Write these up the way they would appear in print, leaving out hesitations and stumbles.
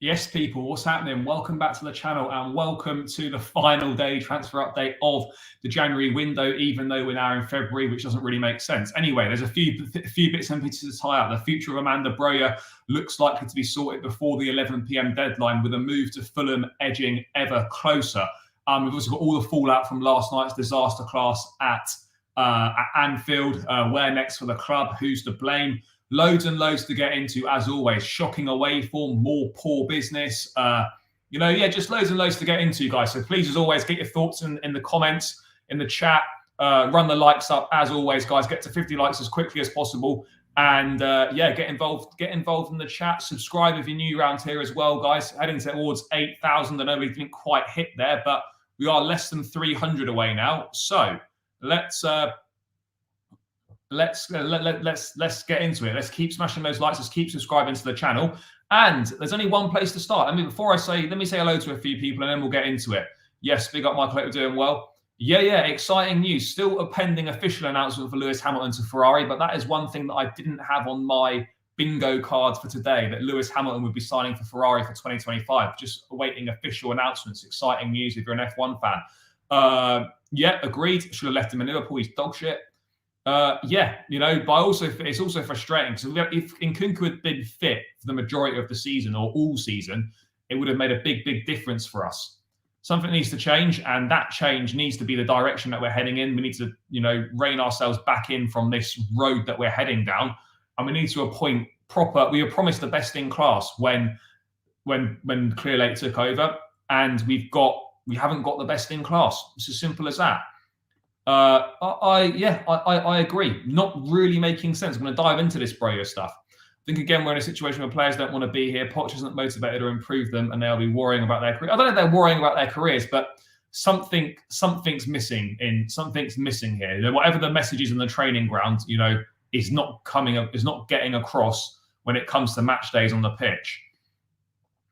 Yes, people, what's happening? Welcome back to the channel and welcome to the final day transfer update of the January window, even though we're now in February, which doesn't really make sense. Anyway, there's a few bits and pieces to tie up. The future of Armando Broja looks likely to be sorted before the 11 p.m. deadline, with a move to Fulham edging ever closer. We've also got all the fallout from last night's disaster class at Anfield. Where next for the club? Who's to blame? Loads and loads to get into, as always. Shocking away form, more poor business. Just loads and loads to get into, guys. So please, as always, get your thoughts in the comments, in the chat. Run the likes up, as always, guys. Get to 50 likes as quickly as possible. And get involved. Get involved in the chat. Subscribe if you're new around here as well, guys. Heading towards 8,000. I know we didn't quite hit there, but we are less than 300 away now. So let's get into it. Let's keep smashing those likes. Let's keep subscribing to the channel. And there's only one place to start. Let me say hello to a few people and then we'll get into it. Yes, big up Michael, we're doing well. Yeah, exciting news. Still a pending official announcement for Lewis Hamilton to Ferrari, but that is one thing that I didn't have on my bingo card for today, that Lewis Hamilton would be signing for Ferrari for 2025. Just awaiting official announcements. Exciting news if you're an F1 fan. Agreed. Should have left him in Liverpool. He's dog shit. But it's also frustrating because if Nkunku had been fit for the majority of the season or all season, it would have made a big difference for us. Something needs to change, and that change needs to be the direction that we're heading in. We need to, rein ourselves back in from this road that we're heading down, and we need to appoint proper. We were promised the best in class when Clearlake took over, and we haven't got the best in class. It's as simple as that. I agree. Not really making sense. I'm going to dive into this Broja stuff. I think, again, we're in a situation where players don't want to be here. Poch isn't motivated or improve them, and they'll be worrying about their career. I don't know if they're worrying about their careers, but something's missing here. Whatever the message is in the training ground, is not getting across when it comes to match days on the pitch.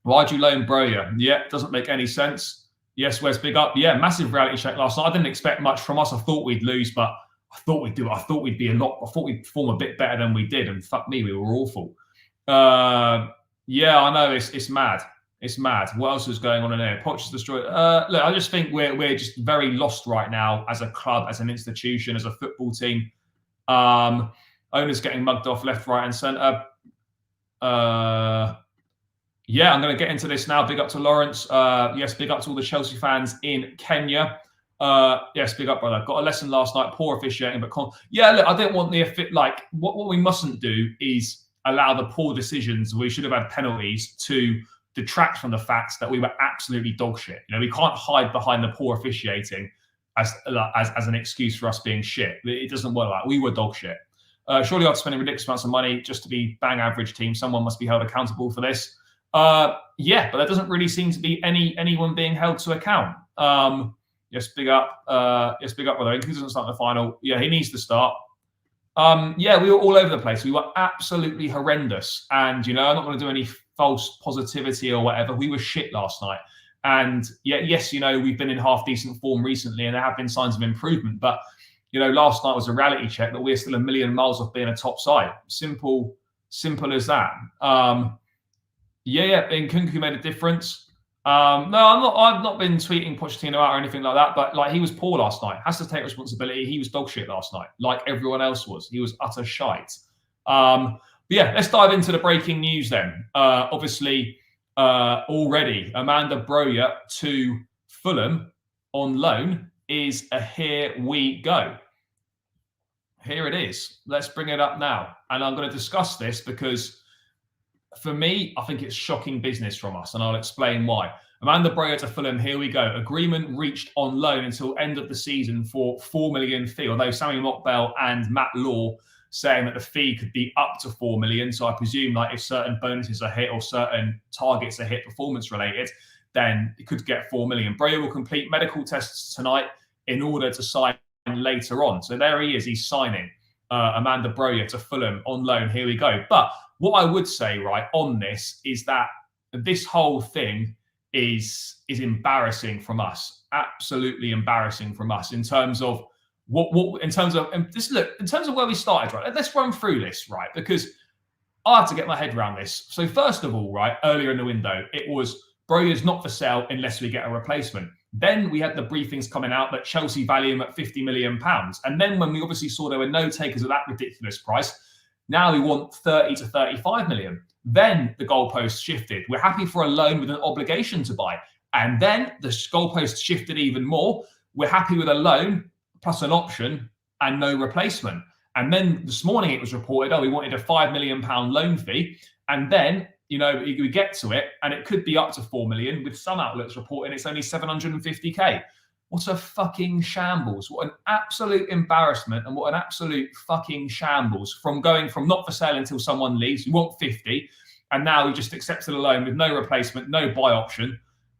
Why'd you loan Broja? Yeah, doesn't make any sense. Yes, Wes, big up. Yeah, massive reality check last night. I didn't expect much from us. I thought we'd lose, but I thought we'd do it. I thought we'd perform a bit better than we did. And fuck me, we were awful. I know. It's mad. It's mad. What else is going on in there? Poch is destroyed. Look, I just think we're just very lost right now as a club, as an institution, as a football team. Owners getting mugged off left, right, and centre. I'm going to get into this now. Big up to Lawrence. Yes, big up to all the Chelsea fans in Kenya. Yes, big up, brother. Got a lesson last night. Poor officiating, but look, I didn't want what we mustn't do is allow the poor decisions. We should have had penalties to detract from the facts that we were absolutely dog shit. We can't hide behind the poor officiating as an excuse for us being shit. It doesn't work like that. We were dog shit. Surely after spending ridiculous amounts of money just to be bang average team, someone must be held accountable for this. But there doesn't really seem to be anyone being held to account. Yes, big up. Yes, big up, brother. He doesn't start in the final. Yeah, he needs to start. We were all over the place. We were absolutely horrendous. And, I'm not going to do any false positivity or whatever. We were shit last night. And yes, we've been in half decent form recently and there have been signs of improvement. But, last night was a reality check that we're still a million miles off being a top side. Simple as that. Nkunku made a difference. No, I've not been tweeting Pochettino out or anything like that, but he was poor last night. Has to take responsibility. He was dog shit last night, like everyone else was. He was utter shite. Let's dive into the breaking news then. Obviously, already Armando Broja to Fulham on loan is a here we go. Here it is. Let's bring it up now. And I'm going to discuss this because for me, I think it's shocking business from us, and I'll explain why. Armando Broja to Fulham, here we go. Agreement reached on loan until end of the season for 4 million fee, although Sammy Mockbell and Matt Law saying that the fee could be up to 4 million. So I presume if certain bonuses are hit or certain targets are hit performance related, then it could get 4 million. Broja will complete medical tests tonight in order to sign later on. So there he is. He's signing Armando Broja to Fulham on loan. Here we go. But what I would say, on this is that this whole thing is embarrassing from us. Absolutely embarrassing from us in terms of in terms of where we started, right? Let's run through this, right? Because I had to get my head around this. So first of all, right, earlier in the window, it was Broja's not for sale unless we get a replacement. Then we had the briefings coming out that Chelsea value him at £50 million. And then when we obviously saw there were no takers at that ridiculous price, now we want 30 to 35 million. Then the goalposts shifted. We're happy for a loan with an obligation to buy. And then the goalposts shifted even more. We're happy with a loan plus an option and no replacement. And then this morning it was reported, we wanted a £5 million loan fee. And then, we get to it and it could be up to 4 million, with some outlets reporting it's only 750k. What a fucking shambles. What an absolute embarrassment, and what an absolute fucking shambles, from going from not for sale until someone leaves. We want 50, and now we just accepted a loan with no replacement, no buy option,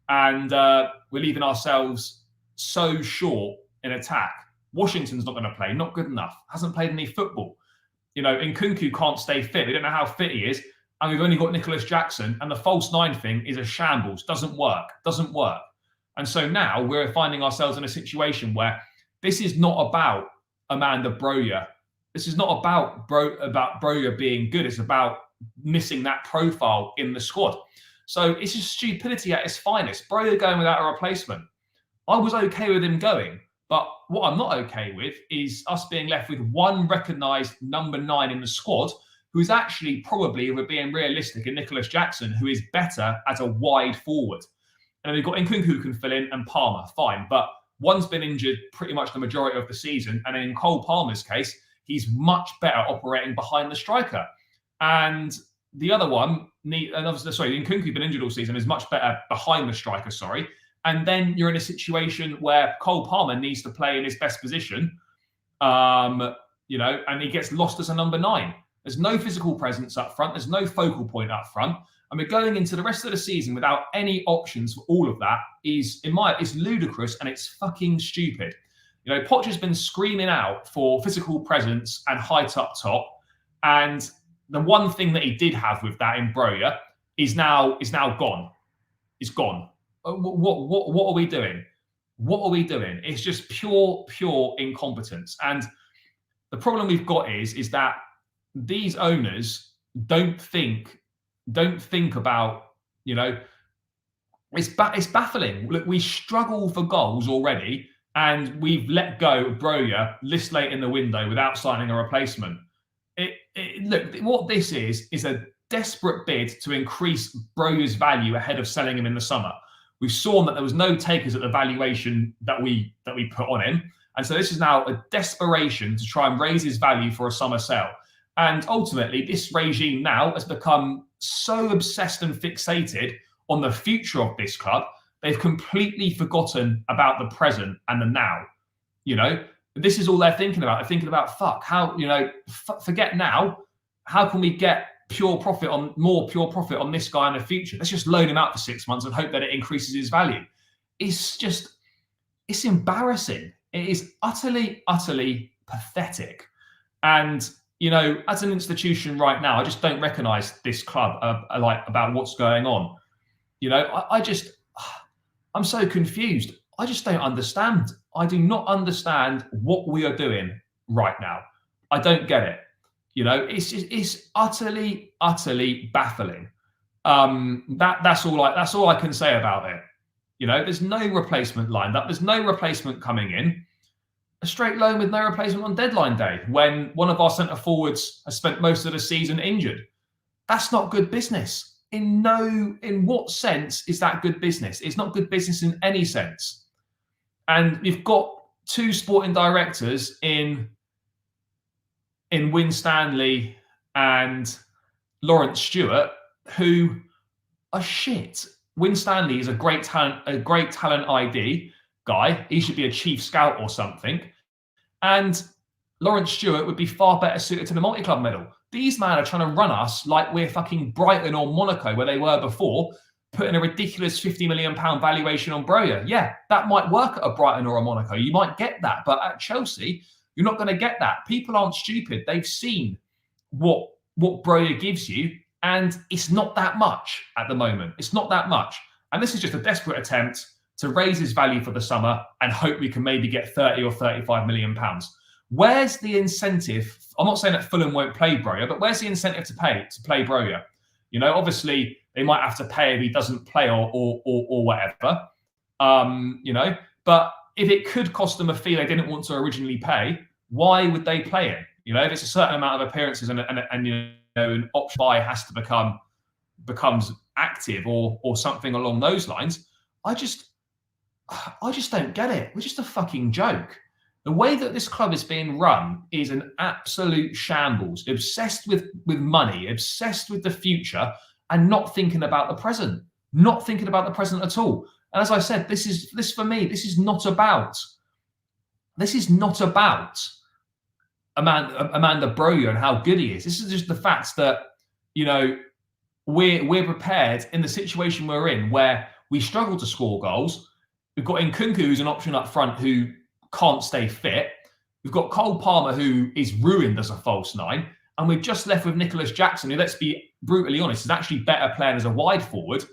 and we're leaving ourselves so short in attack. Washington's not going to play, not good enough, hasn't played any football. Nkunku can't stay fit. We don't know how fit he is. And we've only got Nicholas Jackson, and the false 9 thing is a shambles. Doesn't work. And so now we're finding ourselves in a situation where this is not about Armando Broja. This is not about Broja being good. It's about missing that profile in the squad. So it's just stupidity at its finest. Broja going without a replacement. I was okay with him going, but what I'm not okay with is us being left with one recognised number 9 in the squad, who is actually probably, if we're being realistic, in Nicholas Jackson, who is better as a wide forward. And we've got Nkunku who can fill in, and Palmer, fine. But one's been injured pretty much the majority of the season. And in Cole Palmer's case, he's much better operating behind the striker. And the other one, Nkunku's been injured all season, is much better behind the striker, And then you're in a situation where Cole Palmer needs to play in his best position, and he gets lost as a number 9. There's no physical presence up front. There's no focal point up front. And we're going into the rest of the season without any options for all of that. It's ludicrous, and it's fucking stupid. Poch has been screaming out for physical presence and height up top. And the one thing that he did have with that in Broja is now gone. It's gone. What are we doing? What are we doing? It's just pure incompetence. And the problem we've got is that these owners don't think about, it's baffling. Look, we struggle for goals already, and we've let go of Broja this late in the window without signing a replacement. Look, what this is a desperate bid to increase Broja's value ahead of selling him in the summer. We've saw that there was no takers at the valuation that we put on him. And so this is now a desperation to try and raise his value for a summer sale. And ultimately, this regime now has become so obsessed and fixated on the future of this club, they've completely forgotten about the present and the now. This is all they're thinking about. They're thinking about, forget now. How can we get more pure profit on this guy in the future? Let's just loan him out for 6 months and hope that it increases his value. It's embarrassing. It is utterly pathetic. And as an institution right now, I just don't recognise this club about what's going on. I'm so confused. I just don't understand. I do not understand what we are doing right now. I don't get it. It's utterly baffling. That's all I can say about it. There's no replacement lined up. There's no replacement coming in. A straight loan with no replacement on deadline day, when one of our centre forwards has spent most of the season injured. That's not good business. In what sense is that good business? It's not good business in any sense. And you've got 2 sporting directors in Winstanley and Lawrence Stewart who are shit. Winstanley is a great talent ID guy. He should be a chief scout or something. And Lawrence Stewart would be far better suited to the multi-club medal. These men are trying to run us like we're fucking Brighton or Monaco, where they were before, putting a ridiculous £50 million valuation on Broja. Yeah, that might work at a Brighton or a Monaco. You might get that. But at Chelsea, you're not going to get that. People aren't stupid. They've seen what Broja gives you, and it's not that much at the moment. It's not that much. And this is just a desperate attempt to raise his value for the summer and hope we can maybe get 30 or 35 million pounds. Where's the incentive? I'm not saying that Fulham won't play Broja, but where's the incentive to play Broja? You know, obviously they might have to pay if he doesn't play or whatever. You know, but if it could cost them a fee they didn't want to originally pay, why would they play him? You know, if it's a certain amount of appearances and you know, an option buy has to becomes active or something along those lines, I just don't get it. We're just a fucking joke. The way that this club is being run is an absolute shambles, obsessed with money, obsessed with the future, and not thinking about the present. Not thinking about the present at all. And as I said, this for me, this is not about Armando Broja and how good he is. This is just the fact that, you know, we're prepared in the situation we're in where we struggle to score goals. We've got Nkunku, who's an option up front, who can't stay fit. We've got Cole Palmer, who is ruined as a false nine. And we've just left with Nicholas Jackson, who, let's be brutally honest, is actually better playing as a wide forward.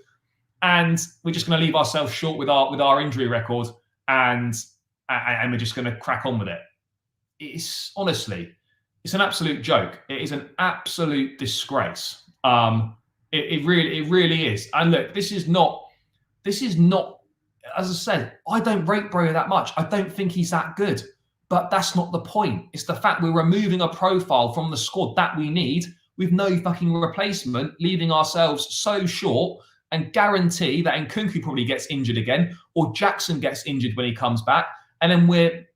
And we're just going to leave ourselves short with our injury record, and we're just going to crack on with it. It's honestly, it's an absolute joke. It is an absolute disgrace. It really is. And look, this is not, as I said, I don't rate Broja that much. I don't think he's that good, but that's not the point. It's the fact we're removing a profile from the squad that we need with no fucking replacement, leaving ourselves so short, and guarantee that Nkunku probably gets injured again, or Jackson gets injured when he comes back, and then we're,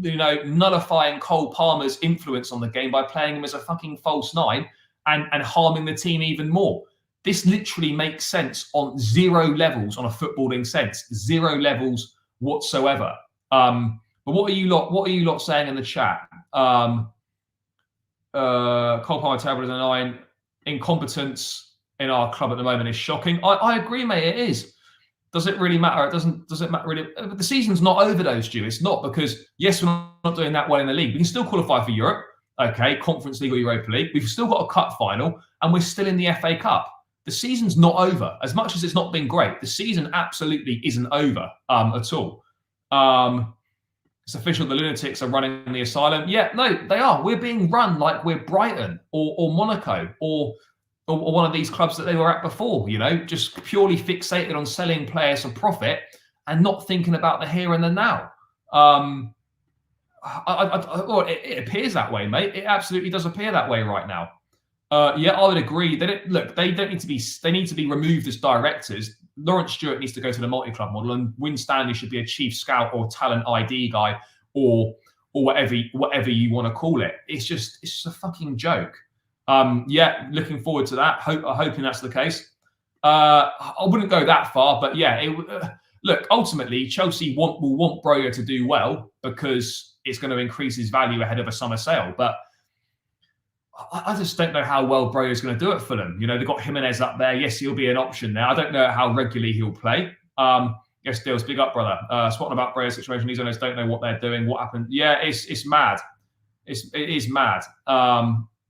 you know, nullifying Cole Palmer's influence on the game by playing him as a fucking false nine and harming the team even more. This literally makes sense on zero levels, on a footballing sense, zero levels whatsoever. But what are you lot saying in the chat? Cole Palmer terrible as a nine. Incompetence in our club at the moment is shocking. I agree, mate. It is. Does it really matter? Does it matter really? The season's not over, though, Stu. It's not, because yes, we're not doing that well in the league. We can still qualify for Europe. Okay, Conference League or Europa League. We've still got a cup final, and we're still in the FA Cup. The season's not over. As much as it's not been great, the season absolutely isn't over at all. It's official, the lunatics are running the asylum. Yeah, no, they are. We're being run like we're Brighton or Monaco or one of these clubs that they were at before, you know, just purely fixated on selling players for profit and not thinking about the here and the now. It appears that way, mate. It absolutely does appear that way right now. Yeah, I would agree. They don't need to be. They need to be removed as directors. Lawrence Stewart needs to go to the multi-club model, and Wyn Stanley should be a chief scout or talent ID guy or whatever you want to call it. It's just a fucking joke. Yeah, looking forward to that. Hoping that's the case. I wouldn't go that far, but yeah, look. Ultimately, Chelsea will want Broja to do well because it's going to increase his value ahead of a summer sale. But I just don't know how well Broja is going to do at Fulham. You know, they've got Jimenez up there. Yes, he'll be an option there. I don't know how regularly he'll play. Yes, Deals, big up, brother. Spotting about Broja's situation. These owners don't know what they're doing. What happened? Yeah, it's mad. It is mad.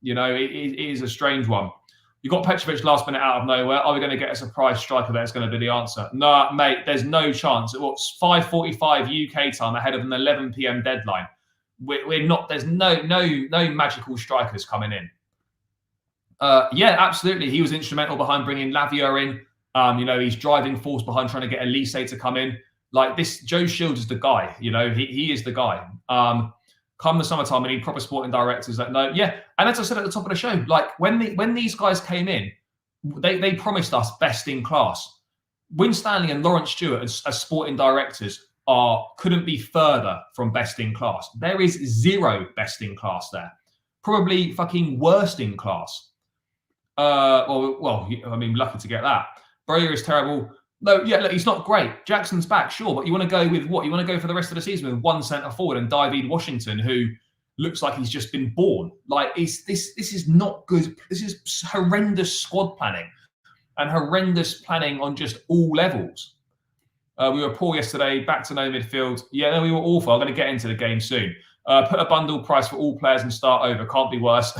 You know, it is a strange one. You got Petrovic last minute out of nowhere. Are we going to get a surprise striker? That's going to be the answer. No, mate, there's no chance. It's 5:45 UK time ahead of an 11 p.m. deadline. We're not. There's no magical strikers coming in. Yeah, absolutely. He was instrumental behind bringing Lavia in. You know, he's driving force behind trying to get Elise to come in. Like this, Joe Shields is the guy. You know, he is the guy. Come the summertime, we need proper sporting directors that know. Yeah, and as I said at the top of the show, like when these guys came in, they promised us best in class. Wyn Stanley and Lawrence Stewart as sporting directors couldn't be further from best in class. There is zero best in class there. Probably fucking worst in class. Well, I mean, lucky to get that. Broja is terrible. No, yeah, look, he's not great. Jackson's back, sure, but you want to go with what? You want to go for the rest of the season with one centre forward and David Washington, who looks like he's just been born. Like, this is not good. This is horrendous squad planning and horrendous planning on just all levels. We were poor yesterday, back to no midfield. Yeah, no, we were awful. I'm going to get into the game soon. Put a bundle price for all players and start over. Can't be worse.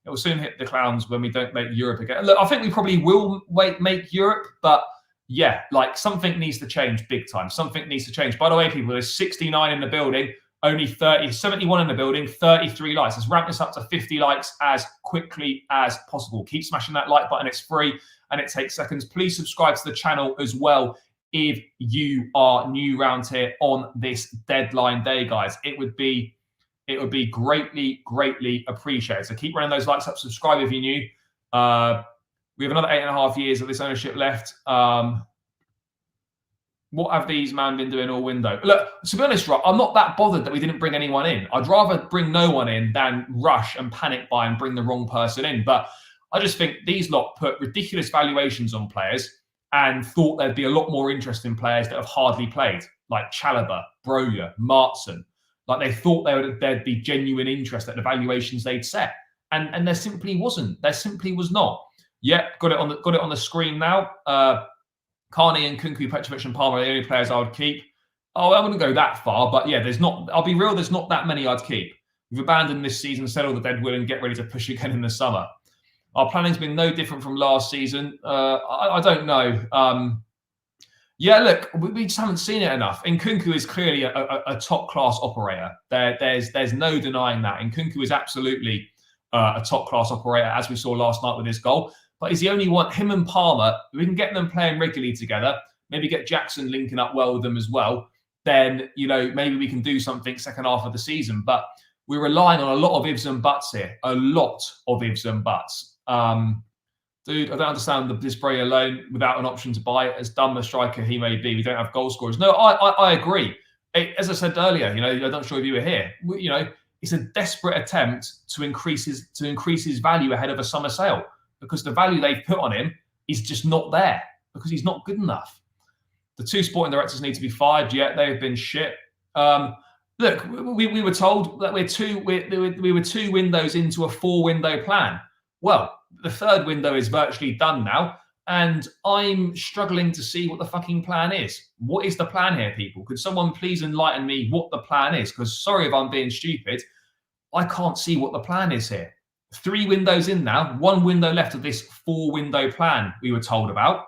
It will soon hit the clowns when we don't make Europe again. Look, I think we probably will make Europe, but yeah, like something needs to change big time. Something needs to change. By the way, people, there's 69 in the building. only 71 in the building, 33 likes. Let's ramp this up to 50 likes as quickly as possible. Keep smashing that like button. It's free and it takes seconds. Please subscribe to the channel as well if you are new around here on this deadline day, guys. It would be greatly, greatly appreciated. So keep running those likes up. Subscribe if you're new. We have another 8.5 years of this ownership left. What have these man been doing all window? Look, to be honest, right, I'm not that bothered that we didn't bring anyone in. I'd rather bring no one in than rush and panic buy and bring the wrong person in. But I just think these lot put ridiculous valuations on players and thought there'd be a lot more interest in players that have hardly played, like Chalobah, Broja, Martson. Like they thought there'd be genuine interest at the valuations they'd set. And there simply wasn't. There simply was not. Yep, got it on the screen now. Carney and Kunku, Petrovic and Palmer are the only players I would keep. Oh, I wouldn't go that far, but yeah, I'll be real, there's not that many I'd keep. We've abandoned this season, sell all the deadwood and get ready to push again in the summer. Our planning's been no different from last season. I don't know. Yeah, look, we just haven't seen it enough. And Kunku is clearly a top-class operator. There's no denying that. And Kunku is absolutely a top-class operator, as we saw last night with his goal. But he's the only one, him and Palmer, we can get them playing regularly together, maybe get Jackson linking up well with them as well, then, you know, maybe we can do something second half of the season. But we're relying on a lot of ifs and buts here, a lot of ifs and buts. Dude, I don't understand this Broja alone without an option to buy it. As dumb a striker he may be, we don't have goal scorers. No, I agree. As I said earlier, you know, I'm not sure if you were here. You know, it's a desperate attempt to increase his value ahead of a summer sale, because the value they've put on him is just not there because he's not good enough. The two sporting directors need to be fired. Yet they have been shit. Look, we were told that we were 2 windows into a 4-window plan. Well, the 3rd window is virtually done now, and I'm struggling to see what the fucking plan is. What is the plan here, people? Could someone please enlighten me what the plan is? Because sorry if I'm being stupid, I can't see what the plan is here. 3 windows in now, 1 window left of this 4-window plan we were told about.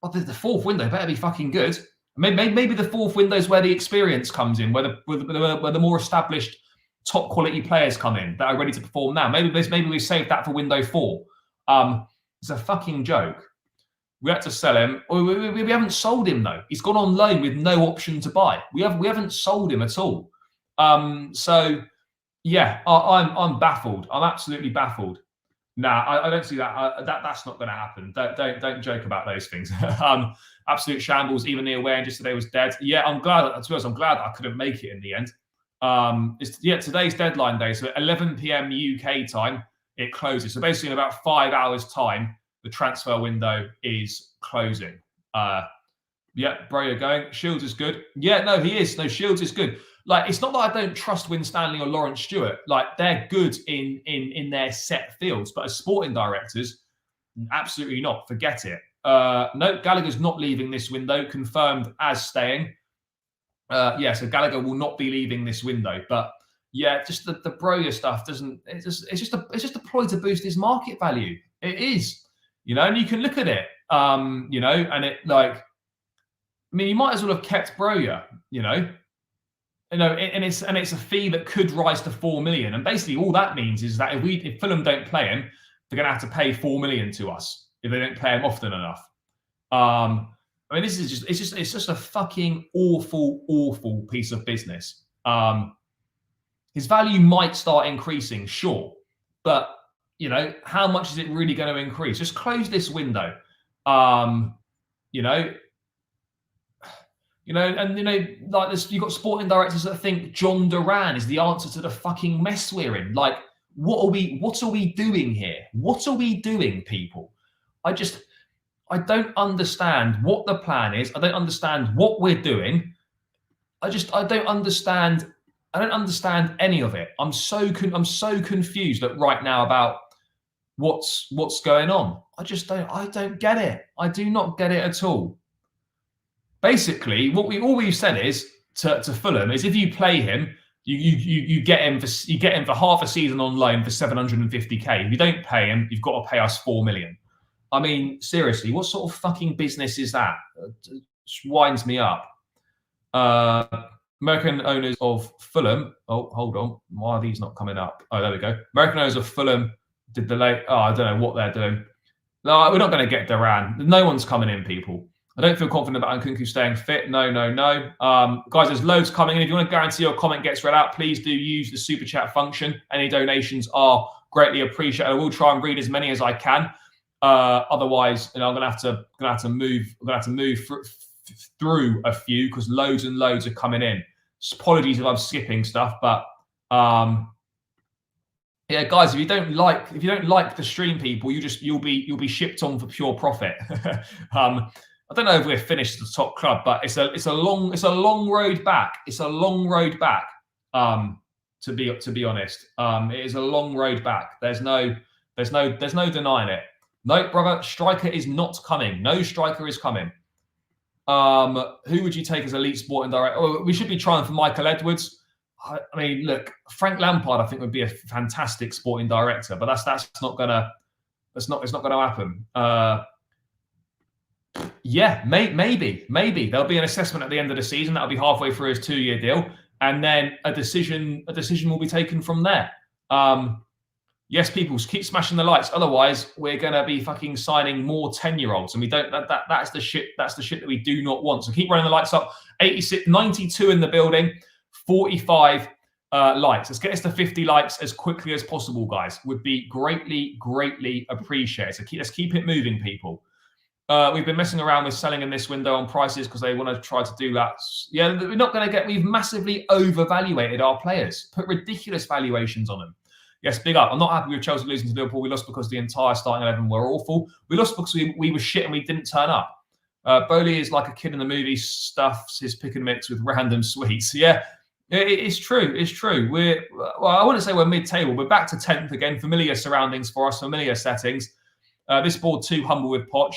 Well, the 4th window better be fucking good. Maybe the 4th window is where the experience comes in, where the more established top quality players come in that are ready to perform now. Maybe we saved that for window 4. It's a fucking joke. We had to sell him. We haven't sold him though. He's gone on loan with no option to buy. We haven't sold him at all. So yeah, I'm baffled. I'm absolutely baffled. Nah, I don't see that. That's not going to happen. Don't joke about those things. Absolute shambles. Even Neil Wayne just today was dead. Yeah, I'm glad. To be honest, I'm glad I couldn't make it in the end. Today's deadline day. So at 11 p.m. UK time, it closes. So basically, in about 5 hours' time, the transfer window is closing. Yeah, Broja going. Shields is good. Yeah, no, he is. No, Shields is good. Like, it's not that I don't trust Winstanley or Lawrence Stewart. Like, they're good in their set fields, but as sporting directors, absolutely not. Forget it. No, Gallagher's not leaving this window. Confirmed as staying. Yeah, so Gallagher will not be leaving this window. But yeah, just the Broja stuff doesn't. It's just a ploy to boost his market value. It is, you know, and you can look at it, you know, and it like, I mean, you might as well have kept Broja, you know. You know, and it's a fee that could rise to 4 million. And basically all that means is that if Fulham don't play him, they're going to have to pay 4 million to us if they don't play him often enough. I mean, this is it's just a fucking awful piece of business. His value might start increasing, sure, but you know, how much is it really going to increase? Just close this window. You know. You know, and you know, like this, you've got sporting directors that think John Duran is the answer to the fucking mess we're in. Like, what are we doing here? What are we doing, people? I don't understand what the plan is. I don't understand what we're doing. I don't understand any of it. I'm so confused right now about what's going on. I don't get it. I do not get it at all. Basically, all we've said is to Fulham is if you play him, you get him for half a season on loan for 750k. If you don't pay him, you've got to pay us 4 million. I mean, seriously, what sort of fucking business is that? It just winds me up. American owners of Fulham. Oh, hold on. Why are these not coming up? Oh, there we go. American owners of Fulham did the late. Oh, I don't know what they're doing. No, we're not going to get Duran. No one's coming in, people. I don't feel confident about Nkunku staying fit. No. Guys, there's loads coming in. If you want to guarantee your comment gets read out, please do use the super chat function. Any donations are greatly appreciated. I will try and read as many as I can. Otherwise, I'm going to have to move through a few because loads and loads are coming in. Apologies if I'm skipping stuff, but yeah, guys, if you don't like the stream, people, you'll be shipped on for pure profit. I don't know if we're finished at the top club, but it's a long road back. It's a long road back. To be honest, it is a long road back. There's no denying it. No, brother, striker is not coming. No striker is coming. Who would you take as elite sporting director? Oh, we should be trying for Michael Edwards. I mean, look, Frank Lampard, I think would be a fantastic sporting director, but it's not gonna happen. Yeah, maybe there'll be an assessment at the end of the season. That'll be halfway through his 2-year deal, and then a decision will be taken from there. Yes, people, keep smashing the likes. Otherwise, we're gonna be fucking signing more 10-year-olds, and we don't. That's the shit. That's the shit that we do not want. So keep running the lights up. 86, 92 in the building, 45 likes. Let's get us to 50 likes as quickly as possible, guys. Would be greatly appreciated. So let's keep it moving, people. We've been messing around with selling in this window on prices because they want to try to do that. Yeah, we're not going to get. We've massively overvaluated our players. Put ridiculous valuations on them. Yes, big up. I'm not happy with Chelsea losing to Liverpool. We lost because the entire starting 11 were awful. We lost because we were shit and we didn't turn up. Bowley is like a kid in the movie, stuffs his pick and mix with random sweets. Yeah, it's true. It's true. I wouldn't say we're mid-table. We're back to 10th again. Familiar surroundings for us, familiar settings. This board too humble with Poch.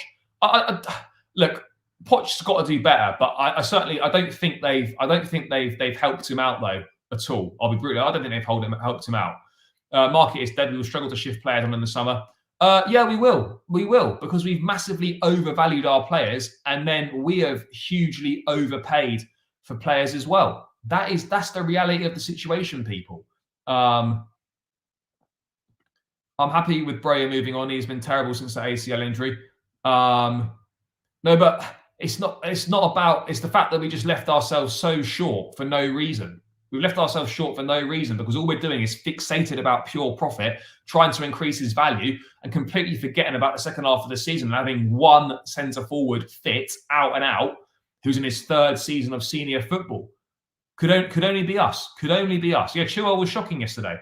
Look, Poch's got to do better, but I don't think they've helped him out though at all. I'll be brutal. I don't think they've helped him out. Market is dead. We will struggle to shift players on in the summer. Yeah, we will because we've massively overvalued our players, and then we have hugely overpaid for players as well. That's the reality of the situation, people. I'm happy with Broja moving on. He's been terrible since the ACL injury. No, but it's not about. It's the fact that we just left ourselves so short for no reason. We've left ourselves short for no reason because all we're doing is fixated about pure profit, trying to increase his value, and completely forgetting about the second half of the season and having one centre forward fit out and out who's in his 3rd season of senior football. Could only be us. Could only be us. Yeah, Chilwell was shocking yesterday.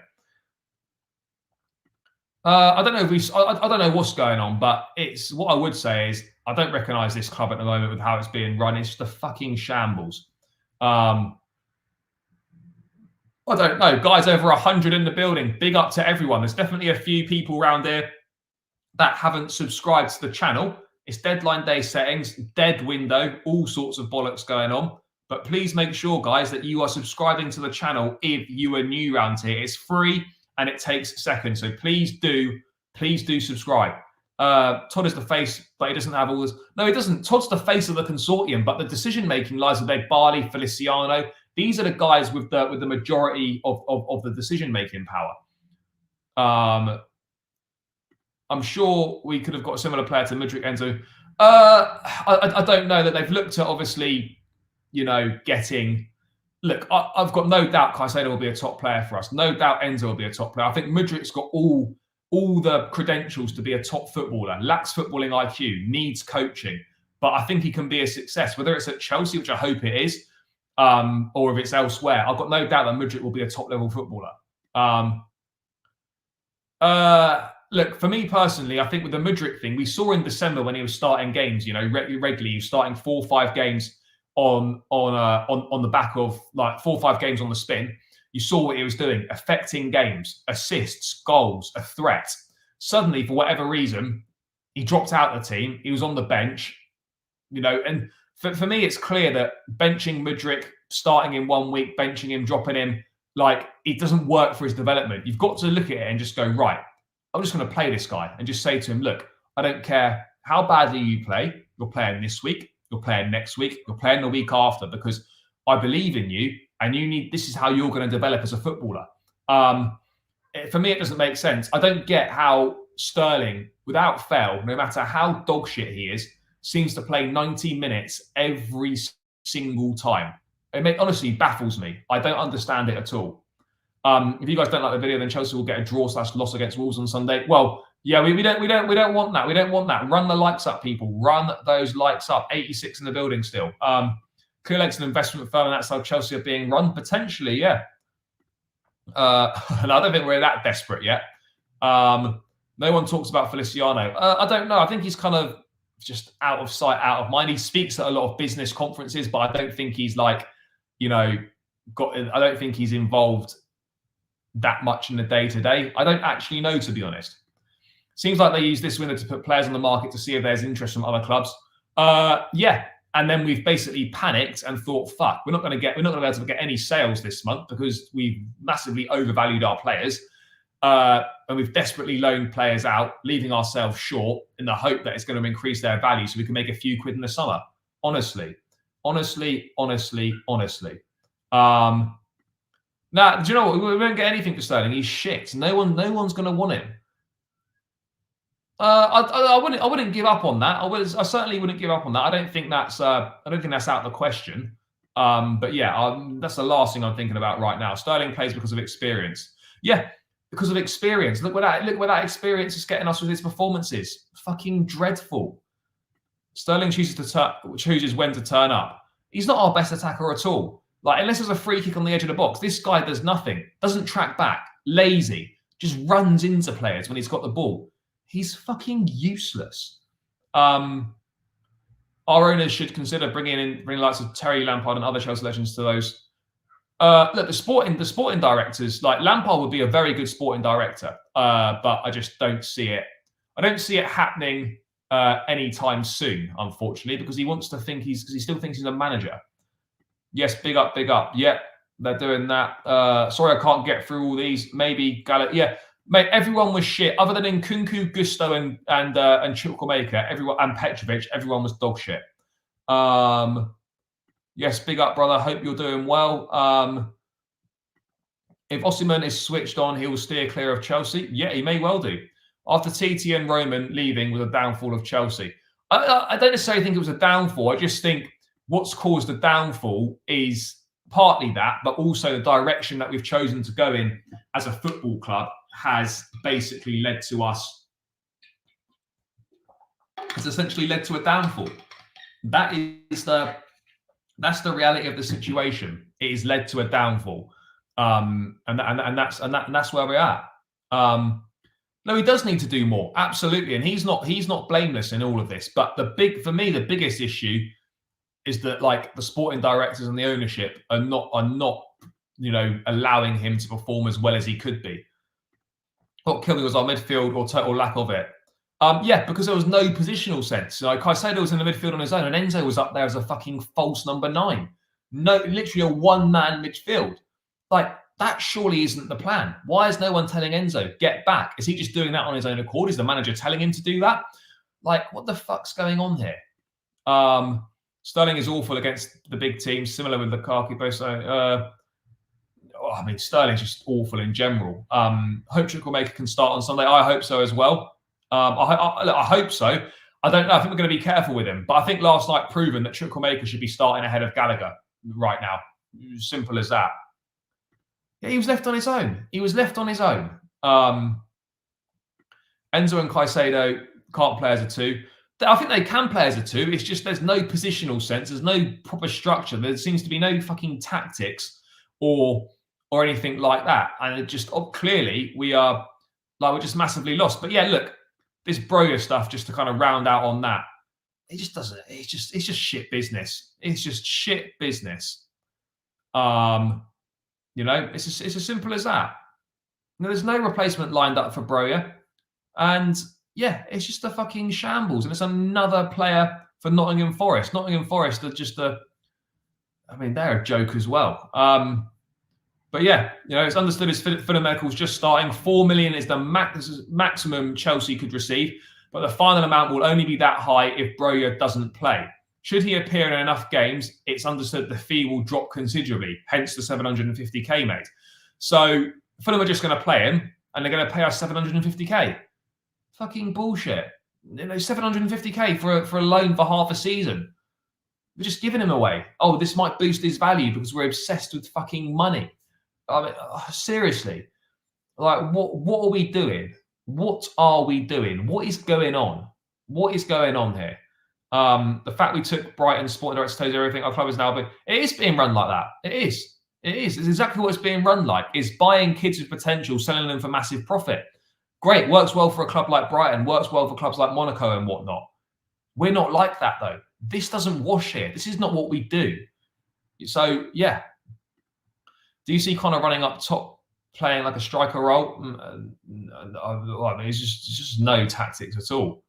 I don't know I don't know what's going on, but it's what I would say is I don't recognise this club at the moment with how it's being run. It's just a fucking shambles. I don't know. Guys, over 100 in the building. Big up to everyone. There's definitely a few people around here that haven't subscribed to the channel. It's deadline day settings, dead window, all sorts of bollocks going on. But please make sure, guys, that you are subscribing to the channel if you are new around here. It's free and it takes seconds. So please do subscribe. Todd is the face, but he doesn't have all this. No, he doesn't. Todd's the face of the consortium, but the decision-making lies with Barley, Feliciano. These are the guys with the majority of the decision-making power. I'm sure we could have got a similar player to Mudryk, Enzo. I don't know that they've looked at, obviously, getting... Look, I've got no doubt Caicedo will be a top player for us. No doubt Enzo will be a top player. I think Mudryk's got all the credentials to be a top footballer. Lacks footballing IQ, needs coaching. But I think he can be a success, whether it's at Chelsea, which I hope it is, or if it's elsewhere. I've got no doubt that Mudryk will be a top-level footballer. Look, for me personally, I think with the Mudryk thing, we saw in December when he was starting games, regularly, he was starting 4 or 5 games on the back of like 4 or 5 games on the spin. You saw what he was doing, affecting games, assists, goals, a threat. Suddenly, for whatever reason, he dropped out of the team. He was on the bench, and for me, it's clear that benching Mudryk, starting in 1 week, benching him, dropping him, like it doesn't work for his development. You've got to look at it and just go, right, I'm just going to play this guy and just say to him, look, I don't care how badly you play. You're playing this week. You're playing next week. You're playing the week after because I believe in you and this is how you're going to develop as a footballer. For me, it doesn't make sense. I don't get how Sterling, without fail, no matter how dog shit he is, seems to play 90 minutes every single time. It honestly baffles me. I don't understand it at all. If you guys don't like the video, then Chelsea will get a draw/loss against Wolves on Sunday. Well, yeah, we don't want that. We don't want that. Run the likes up, people. Run those likes up. 86 in the building still. Clearlake's an investment firm, and that's how Chelsea are being run. Potentially, yeah. And I don't think we're that desperate yet. No one talks about Feliciano. I don't know. I think he's kind of just out of sight, out of mind. He speaks at a lot of business conferences, but I don't think he's like, I don't think he's involved that much in the day-to-day. I don't actually know, to be honest. Seems like they use this window to put players on the market to see if there's interest from other clubs. Yeah. And then we've basically panicked and thought, fuck, we're not going to be able to get any sales this month because we've massively overvalued our players. And we've desperately loaned players out, leaving ourselves short in the hope that it's going to increase their value so we can make a few quid in the summer. Honestly. Now, do you know what? We won't get anything for Sterling. He's shit. No one's going to want him. I wouldn't give up on that. I certainly wouldn't give up on that. I don't think that's out of the question. But yeah, that's the last thing I'm thinking about right now. Sterling plays because of experience. Yeah, because of experience. Look where that experience is getting us with his performances. Fucking dreadful. Sterling chooses when to turn up. He's not our best attacker at all. Like, unless there's a free kick on the edge of the box, this guy does nothing. Doesn't track back. Lazy. Just runs into players when he's got the ball. He's fucking useless. Our owners should consider bringing likes of Terry, Lampard, and other Chelsea legends to those. Look, the sporting directors, like Lampard would be a very good sporting director, but I just don't see it. I don't see it happening anytime soon, unfortunately, because he still thinks he's a manager. Yes, big up. Yeah, they're doing that. Sorry, I can't get through all these. Maybe Gallet. Yeah. Mate, everyone was shit. Other than Nkunku, Gusto, and Chukwuemeka, everyone, and Petrovic, everyone was dog shit. Yes, big up, brother. Hope you're doing well. If Osimhen is switched on, he will steer clear of Chelsea. Yeah, he may well do. After TT and Roman leaving was a downfall of Chelsea. I don't necessarily think it was a downfall. I just think what's caused the downfall is partly that, but also the direction that we've chosen to go in as a football club has basically led to us. It's essentially led to a downfall. That's the reality of the situation. It has led to a downfall, and that's where we're at. No, he does need to do more, absolutely, and he's not blameless in all of this. But the biggest issue is that, like, the sporting directors and the ownership are not allowing him to perform as well as he could be. What killed me was our midfield or total lack of it. Yeah, because there was no positional sense. Like, Caicedo was in the midfield on his own, and Enzo was up there as a fucking false number 9. No, literally a one-man midfield. Like, that surely isn't the plan. Why is no one telling Enzo, get back? Is he just doing that on his own accord? Is the manager telling him to do that? Like, what the fuck's going on here? Sterling is awful against the big teams, similar with Lukaku. Sterling's just awful in general. Hope Chukwuemeka can start on Sunday. I hope so as well. I hope so. I don't know. I think we're going to be careful with him. But I think last night proven that Chukwuemeka should be starting ahead of Gallagher right now. Simple as that. Yeah, he was left on his own. Enzo and Caicedo can't play as a 2. I think they can play as a 2. It's just there's no positional sense. There's no proper structure. There seems to be no fucking tactics or anything like that. And it just clearly we're just massively lost. But yeah, look, this Broja stuff, just to kind of round out on that, it just doesn't. It's just shit business. It's just shit business. It's as simple as that. There's no replacement lined up for Broja, and yeah, it's just a fucking shambles. And it's another player for Nottingham Forest. Nottingham Forest are just they're a joke as well. But yeah, it's understood as Philomecal's just starting. 4 million is the maximum Chelsea could receive, but the final amount will only be that high if Broja doesn't play. Should he appear in enough games, it's understood the fee will drop considerably, hence the 750k, mate. So Fulham are just going to play him, and they're going to pay us 750k. Fucking bullshit. 750k for a loan for half a season. We're just giving him away. Oh, this might boost his value because we're obsessed with fucking money. I mean, seriously, like what are we doing? What are we doing? What is going on? What is going on here? The fact we took Brighton Sporting Director tells you everything. Our club is now, but it is being run like that. It is. It is. It's exactly what it's being run like. Is buying kids with potential, selling them for massive profit. Great, works well for a club like Brighton. Works well for clubs like Monaco and whatnot. We're not like that though. This doesn't wash here. This is not what we do. So yeah. Do you see Connor running up top, playing like a striker role? I mean, it's just no tactics at all.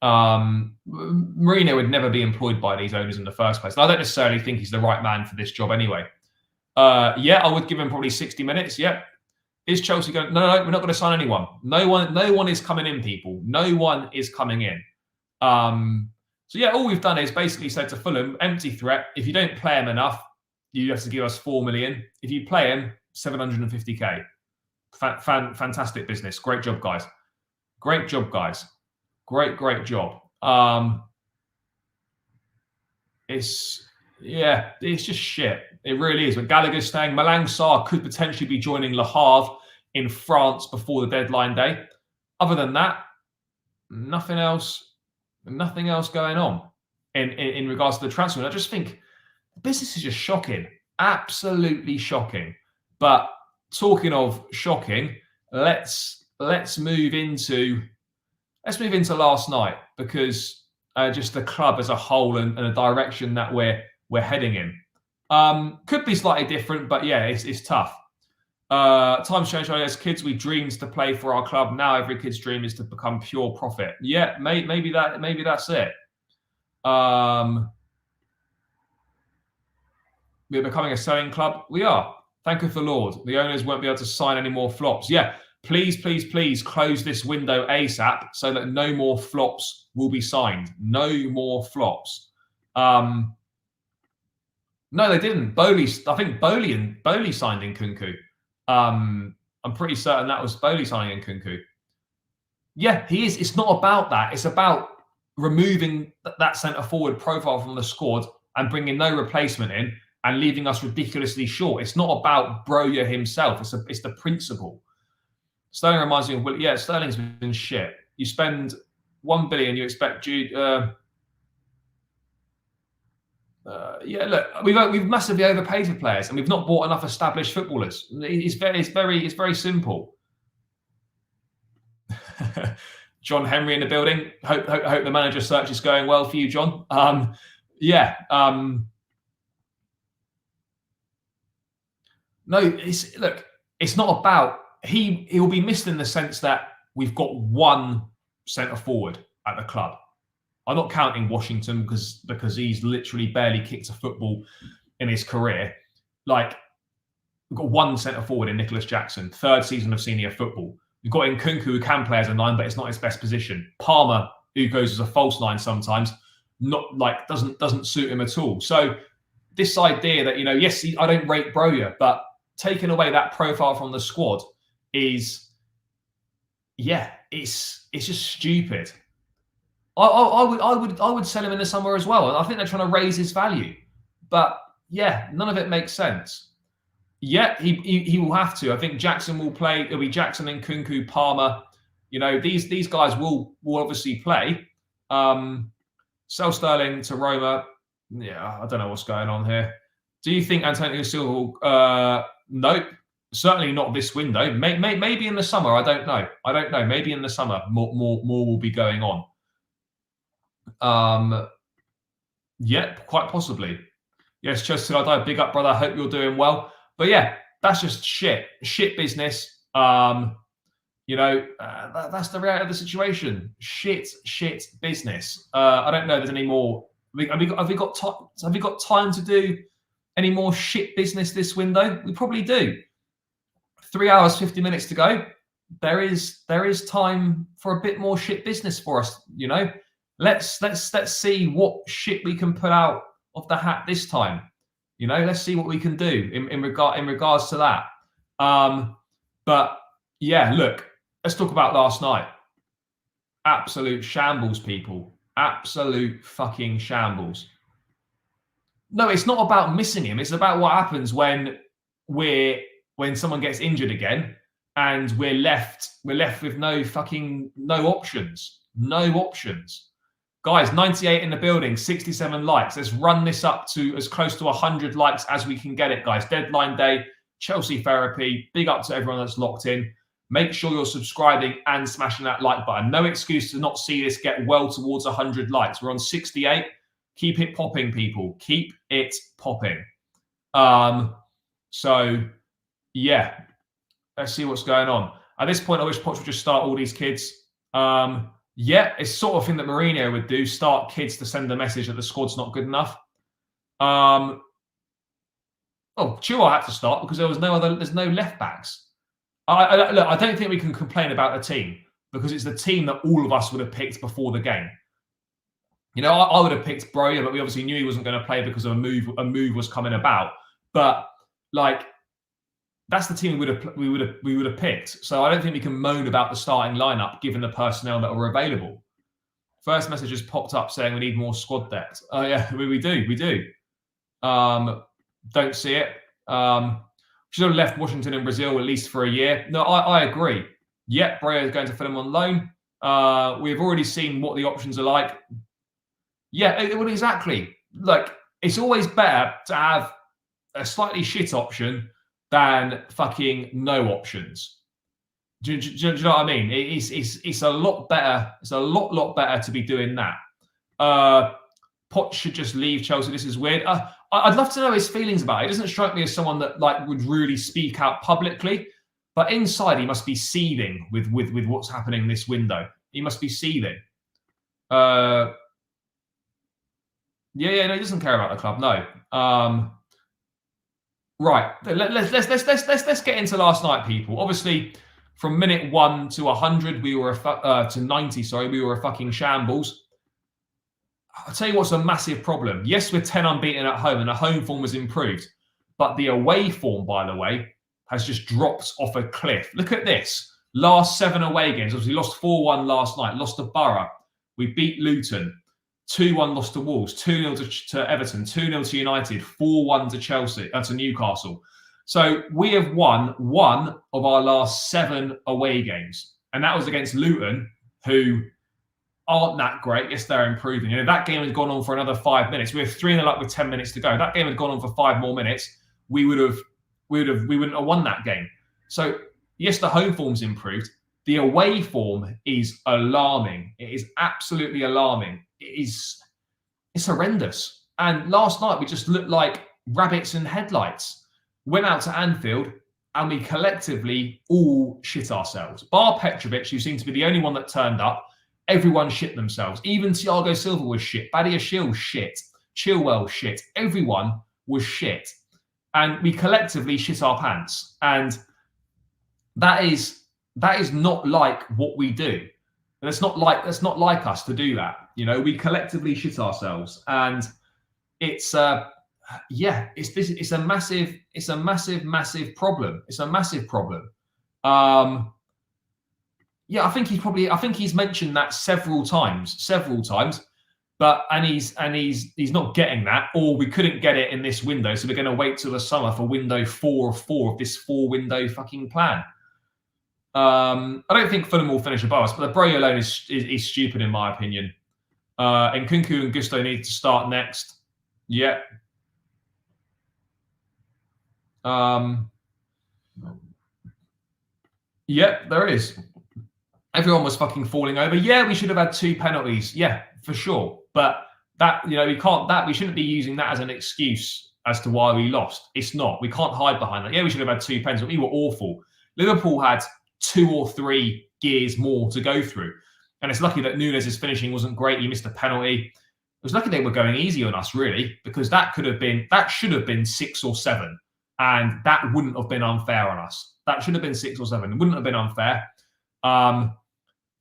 Mourinho would never be employed by these owners in the first place. And I don't necessarily think he's the right man for this job anyway. Yeah, I would give him probably 60 minutes. Yeah. Is Chelsea going? No, we're not going to sign anyone. No one is coming in, people. No one is coming in. So yeah, all we've done is basically said to Fulham, empty threat. If you don't play him enough, you have to give us 4 million. If you play him, 750k. Fantastic business. Great job, guys. Great job, guys. Great job. It's just shit. It really is. But Gallagher's saying Malang Sarr could potentially be joining Le Havre in France before the deadline day. Other than that, nothing else going on in regards to the transfer. And I just think the business is just shocking. Absolutely shocking. But talking of shocking, let's move into last night, because just the club as a whole and a direction that we're heading in. Could be slightly different, but yeah, it's tough. Times change. As kids, we dreamed to play for our club. Now every kid's dream is to become pure profit. Yeah, maybe that's it. We're becoming a selling club. We are. Thank you for Lord. The owners won't be able to sign any more flops. Yeah, please close this window ASAP so that no more flops will be signed. No more flops. No, they didn't. I think Bowley signed in Nkunku. I'm pretty certain that was Bowley signing in Nkunku. Yeah, he is. It's not about that. It's about removing that centre forward profile from the squad and bringing no replacement in and leaving us ridiculously short. It's not about Broja himself. It's the principle. Sterling reminds me of, yeah, Sterling's been shit. You spend 1 billion, you expect Jude. Yeah, look, we've massively overpaid for players, and we've not bought enough established footballers. It's very simple. John Henry in the building. Hope the manager search is going well for you, John. No, it's not about he will be missed in the sense that we've got one centre forward at the club. I'm not counting Washington because he's literally barely kicked a football in his career. Like, we've got one centre forward in Nicholas Jackson, third season of senior football. We've got Nkunku, who can play as a 9, but it's not his best position. Palmer, who goes as a false 9 sometimes, doesn't suit him at all. So this idea that, yes, I don't rate Broja, but taking away that profile from the squad is, it's just stupid. I would sell him in the summer as well, and I think they're trying to raise his value. But yeah, none of it makes sense. Yeah, he will have to. I think Jackson will play. It'll be Jackson and Nkunku, Palmer. These guys will obviously play. Sell Sterling to Roma. Yeah, I don't know what's going on here. Do you think Antonio Silva will? Nope, certainly not this window. Maybe in the summer. I don't know. Maybe in the summer, more will be going on. Yeah, quite possibly. Yes, Chester, I die. Big up, brother. Hope you're doing well. But yeah, that's just shit business. That's the reality of the situation. Shit business. I don't know if there's any more. Have we got time to do any more shit business this window? We probably do. 3 hours, 50 minutes to go. There is time for a bit more shit business for us, Let's see what shit we can pull out of the hat this time. You know, let's see what we can do in regards to that. But yeah, look, let's talk about last night. Absolute shambles, people. Absolute fucking shambles. No, it's not about missing him. It's about what happens when someone gets injured again and we're left with no options. No options. Guys, 98 in the building, 67 likes. Let's run this up to as close to 100 likes as we can get it, guys. Deadline day, Chelsea therapy. Big up to everyone that's locked in. Make sure you're subscribing and smashing that like button. No excuse to not see this get well towards 100 likes. We're on 68. Keep it popping, people. Keep it popping. So, yeah. Let's see what's going on. At this point, I wish Poch would just start all these kids. Yeah, it's sort of thing that Mourinho would do. Start kids to send a message that the squad's not good enough. Chilwell had to start because there's no left backs. Look, I don't think we can complain about the team because it's the team that all of us would have picked before the game. You know, I would have picked Broja, but we obviously knew he wasn't going to play because a move was coming about. But like, that's the team we would have picked. So I don't think we can moan about the starting lineup given the personnel that are available. First message just popped up saying we need more squad depth. Oh yeah, we do. Don't see it. Should have left Washington and Brazil at least for a year. No, I agree. Yep, Broja is going to fill him on loan. We've already seen what the options are like. Yeah, well, exactly. Like, it's always better to have a slightly shit option than fucking no options. Do you know what I mean? It's a lot better. It's a lot better to be doing that. Poch should just leave Chelsea. This is weird. I'd love to know his feelings about it. He doesn't strike me as someone that like would really speak out publicly, but inside he must be seething with what's happening in this window. He must be seething. No, he doesn't care about the club. No. Right. Let's get into last night, people. Obviously, from minute 1 to 100, to 90. Sorry, we were a fucking shambles. I'll tell you what's a massive problem. Yes, we're 10 unbeaten at home, and the home form was improved, but the away form, by the way, has just dropped off a cliff. Look at this. Last 7 away games. Obviously, lost 4-1 last night. Lost to Borough. We beat Luton. 2-1 lost to Wolves, 2-0 to Everton, 2-0 to United, 4-1 to Chelsea, to Newcastle. So we have won 1 of our last 7 away games. And that was against Luton, who aren't that great. Yes, they're improving. And if that game had gone on for another 5 minutes, we were 3-0 up with 10 minutes to go. If that game had gone on for 5 more minutes, we wouldn't have won that game. So yes, the home form's improved. The away form is alarming. It is absolutely alarming. It's horrendous. And last night we just looked like rabbits in headlights. Went out to Anfield and we collectively all shit ourselves. Bar Petrovic, who seemed to be the only one that turned up, everyone shit themselves. Even Thiago Silva was shit. Badiashile shit. Chilwell shit. Everyone was shit. And we collectively shit our pants. And that is not like what we do. That's not like us to do that. You know, we collectively shit ourselves, and it's a massive problem. It's a massive problem. I think he's mentioned that several times, but he's not getting that, or we couldn't get it in this window, so we're going to wait till the summer for window 4 of this 4-window fucking plan. I don't think Fulham will finish above us, but the Broja loan is stupid in my opinion. And Nkunku and Gusto need to start next. Yeah. Yeah, there is. Everyone was fucking falling over. Yeah, we should have had 2 penalties. Yeah, for sure. But that, you know, we shouldn't be using that as an excuse as to why we lost. It's not. We can't hide behind that. Yeah, we should have had 2 pens, but we were awful. Liverpool had 2 or 3 gears more to go through. And it's lucky that Nunes' finishing wasn't great. He missed a penalty. It was lucky they were going easy on us, really, because that should have been 6 or 7. And that wouldn't have been unfair on us. That should have been 6 or 7. It wouldn't have been unfair.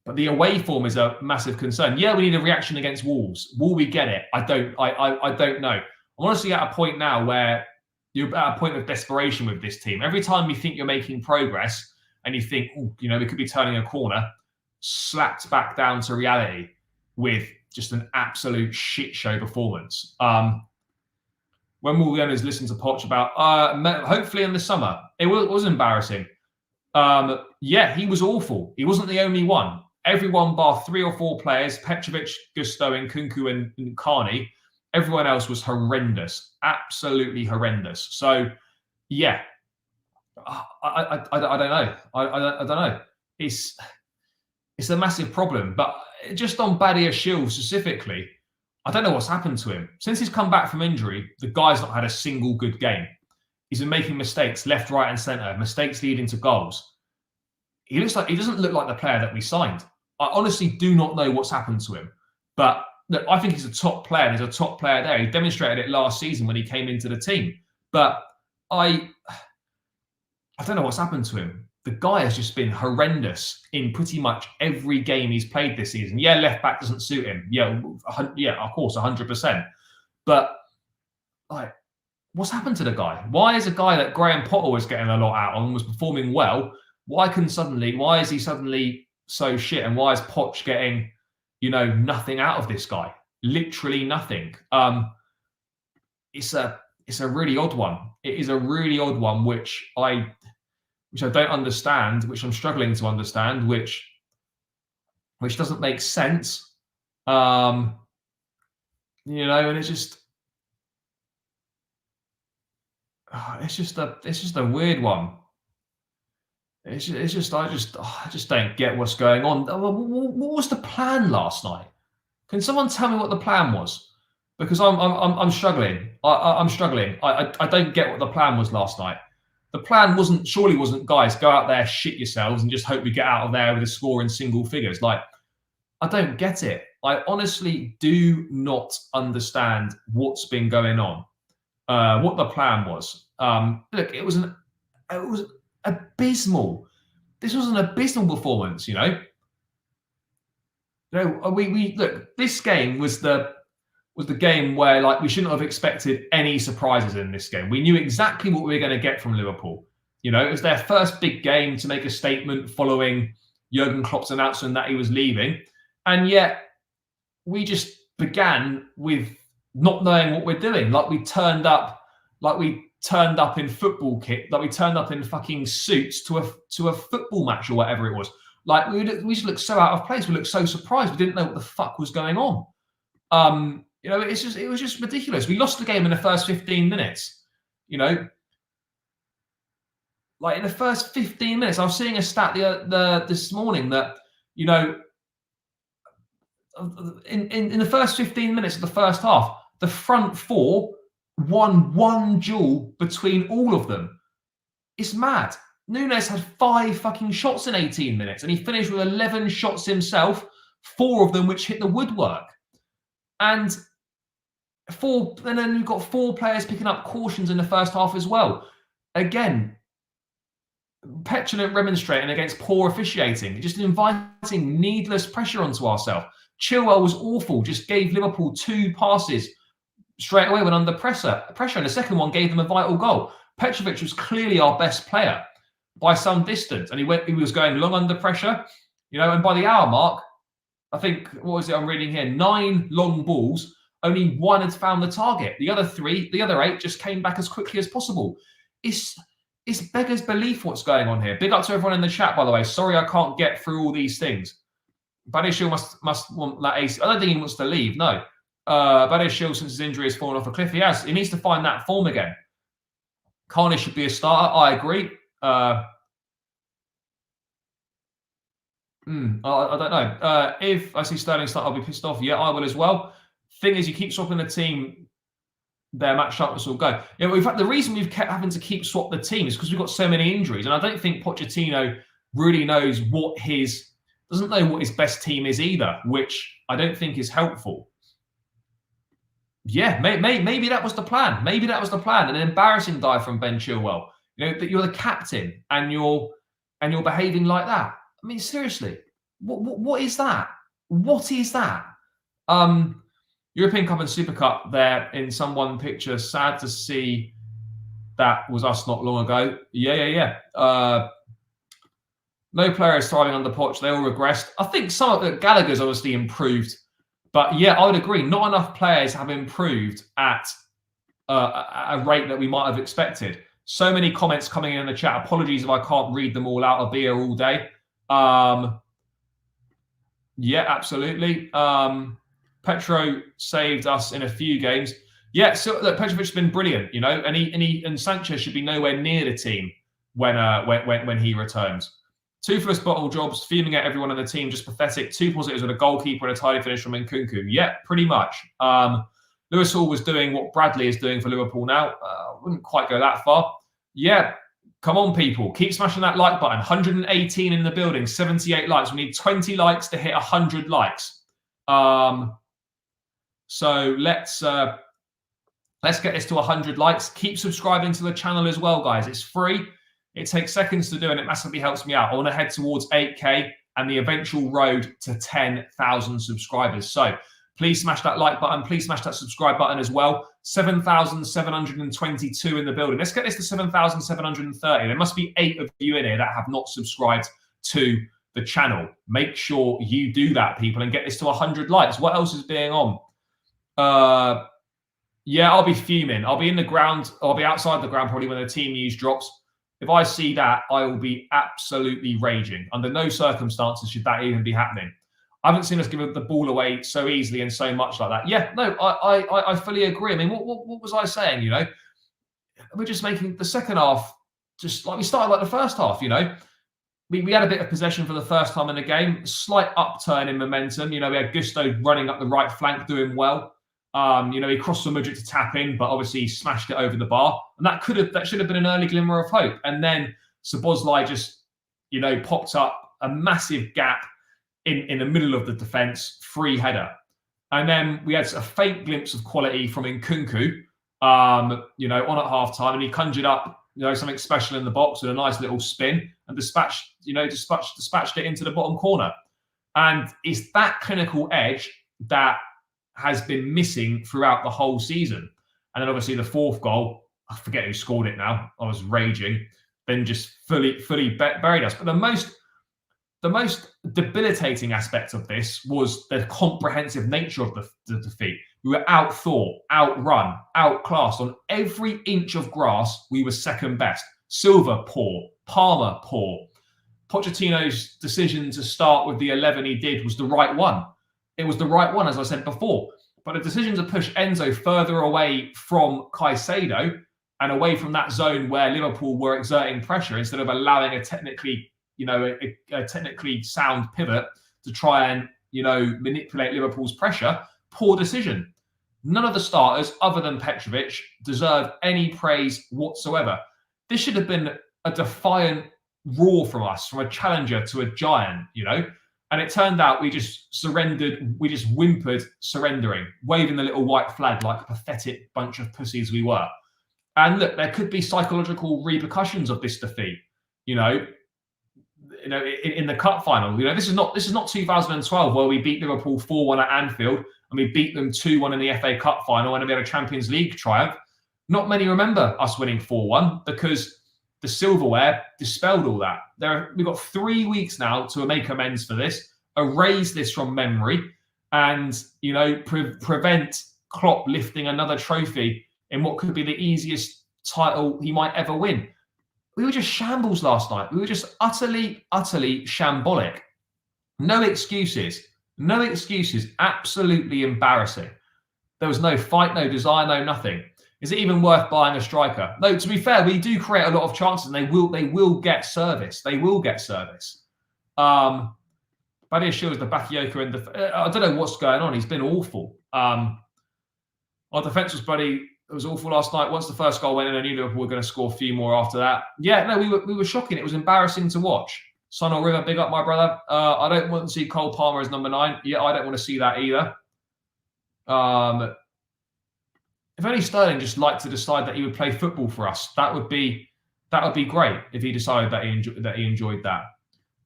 But the away form is a massive concern. Yeah, we need a reaction against Wolves. Will we get it? I don't know. I'm honestly at a point now where you're at a point of desperation with this team. Every time you think you're making progress and you think, we could be turning a corner, slapped back down to reality with just an absolute shit show performance. When will the owners listen to Poch about, hopefully in the summer? It was embarrassing. Yeah, he was awful. He wasn't the only one. Everyone bar 3 or 4 players, Petrovic, Gusto, Nkunku, and Carney, everyone else was horrendous, absolutely horrendous. So, yeah, I don't know. I don't know. It's a massive problem. But just on Badiashile specifically, I don't know what's happened to him. Since he's come back from injury, the guy's not had a single good game. He's been making mistakes left, right, and centre, mistakes leading to goals. He doesn't look like the player that we signed. I honestly do not know what's happened to him. But look, I think he's a top player, and he's a top player there. He demonstrated it last season when he came into the team. But I don't know what's happened to him. The guy has just been horrendous in pretty much every game he's played this season. Yeah, left back doesn't suit him. Yeah, of course, 100%. But what's happened to the guy? Why is a guy that Graham Potter was getting a lot out of and was performing well? Why is he suddenly so shit? And why is Poch getting, nothing out of this guy? Literally nothing. It's a really odd one. It is a really odd one, which I don't understand, which I'm struggling to understand, which doesn't make sense. And it's just a weird one. I just don't get what's going on. What was the plan last night? Can someone tell me what the plan was? Because I'm struggling. I'm struggling. I don't get what the plan was last night. The plan surely wasn't, guys, go out there, shit yourselves, and just hope we get out of there with a score in single figures. I don't get it. I honestly do not understand what's been going on. What the plan was. Look, it was abysmal. This was an abysmal performance. We look. This game was the game where we shouldn't have expected any surprises in this game. We knew exactly what we were going to get from Liverpool. It was their first big game to make a statement following Jurgen Klopp's announcement that he was leaving, and yet we just began with not knowing what we're doing. We turned up in football kit, we turned up in fucking suits to a football match or whatever it was. We just looked so out of place. We looked so surprised. We didn't know what the fuck was going on. It was just ridiculous. We lost the game in the first 15 minutes. In the first 15 minutes, I was seeing a stat this morning that in the first 15 minutes of the first half, the front four won one duel between all of them. It's mad. Nunes had 5 fucking shots in 18 minutes, and he finished with 11 shots himself, 4 of them which hit the woodwork. And then you've got 4 players picking up cautions in the first half as well. Again, petulant remonstrating against poor officiating, just inviting needless pressure onto ourselves. Chilwell was awful, just gave Liverpool 2 passes straight away when under pressure, and the second one gave them a vital goal. Petrovic was clearly our best player by some distance, and he was going long under pressure, and by the hour mark, I think, what was it I'm reading here? 9 long balls, only 1 had found the target. The other 8 just came back as quickly as possible. It's beggars belief what's going on here. Big up to everyone in the chat, by the way. Sorry I can't get through all these things. Badiashile must want that AC. I don't think he wants to leave, no. Badiashile, since his injury, has fallen off a cliff. He needs to find that form again. Carney should be a starter. I agree. I don't know. If I see Sterling start, I'll be pissed off. Yeah, I will as well. Thing is, you keep swapping the team, their match sharpness will go. The reason we've kept having to keep swap the team is because we've got so many injuries, and I don't think Pochettino really knows doesn't know what his best team is either, which I don't think is helpful. Yeah, maybe that was the plan. Maybe that was the plan. An embarrassing dive from Ben Chilwell. That you're the captain and you're behaving like that. I mean, seriously, What is that? What is that? European Cup and Super Cup there in some one picture. Sad to see that was us not long ago. Yeah. No player is thriving under Poch. They all regressed. I think some of the Gallagher's obviously improved. But yeah, I would agree. Not enough players have improved at a rate that we might have expected. So many comments coming in the chat. Apologies if I can't read them all out. I'll be here all day. Yeah, absolutely. Petro saved us in a few games. Yeah, so look, Petrovic's been brilliant, you know, and Sanchez should be nowhere near the team when he returns. Toothless bottle jobs, fuming at everyone on the team, just pathetic. 2 positives with a goalkeeper and a tidy finish from Nkunku. Yeah, pretty much. Lewis Hall was doing what Bradley is doing for Liverpool now. Wouldn't quite go that far. Yeah, come on, people. Keep smashing that like button. 118 in the building, 78 likes. We need 20 likes to hit 100 likes. So let's get this to 100 likes. Keep subscribing to the channel as well, guys. It's free. It takes seconds to do, and it massively helps me out. I want to head towards 8K and the eventual road to 10,000 subscribers. So please smash that like button. Please smash that subscribe button as well. 7,722 in the building. Let's get this to 7,730. There must be 8 of you in here that have not subscribed to the channel. Make sure you do that, people, and get this to 100 likes. What else is being on? Yeah, I'll be fuming. I'll be in the ground. I'll be outside the ground probably when the team news drops. If I see that, I will be absolutely raging. Under no circumstances should that even be happening. I haven't seen us give the ball away so easily and so much like that. Yeah, no, I fully agree. I mean, what was I saying? You know, we're just making the second half just like we started like the first half. You know, we had a bit of possession for the first time in the game. Slight upturn in momentum. You know, we had Gusto running up the right flank, doing well. You know, he crossed the Mudryk to tap in, but obviously he smashed it over the bar. And that should have been an early glimmer of hope. And then Szoboszlai just, you know, popped up a massive gap in the middle of the defence, free header. And then we had a faint glimpse of quality from Nkunku, you know, on at half-time, and he conjured up, you know, something special in the box with a nice little spin and dispatched it into the bottom corner. And it's that clinical edge that has been missing throughout the whole season. And then obviously the fourth goal, I forget who scored it now. I was raging. Then just fully buried us. But the most debilitating aspect of this was the comprehensive nature of the defeat. We were outthought, outrun, outclassed. On every inch of grass, we were second best. Silva, poor. Palmer, poor. Pochettino's decision to start with the 11 he did was the right one. It was the right one, as I said before. But the decision to push Enzo further away from Caicedo and away from that zone where Liverpool were exerting pressure instead of allowing a technically sound pivot to try and, you know, manipulate Liverpool's pressure, poor decision. None of the starters, other than Petrovic, deserve any praise whatsoever. This should have been a defiant roar from us, from a challenger to a giant, you know. And it turned out we just surrendered. We just whimpered, surrendering, waving the little white flag like a pathetic bunch of pussies we were. And look, there could be psychological repercussions of this defeat. You know, in the cup final. You know, this is not 2012 where we beat Liverpool 4-1 at Anfield and we beat them 2-1 in the FA Cup final and we had a Champions League triumph. Not many remember us winning 4-1 because the silverware dispelled all that. We've got 3 weeks now to make amends for this, erase this from memory, and, you know, prevent Klopp lifting another trophy in what could be the easiest title he might ever win. We were just shambles last night. We were just utterly shambolic. No excuses. No excuses. Absolutely embarrassing. There was no fight, no desire, no nothing. Is it even worth buying a striker? No, to be fair, we do create a lot of chances and they will get service. They will get service. Badia Shields, the Bakayoko, and I don't know what's going on. He's been awful. Our defence was bloody... It was awful last night. Once the first goal went in, I knew Liverpool were going to score a few more after that. Yeah, no, we were shocking. It was embarrassing to watch. Son or River, big up, my brother. I don't want to see Cole Palmer as number 9. Yeah, I don't want to see that either. If only Sterling just liked to decide that he would play football for us, that would be great. If he decided that he enjoyed that.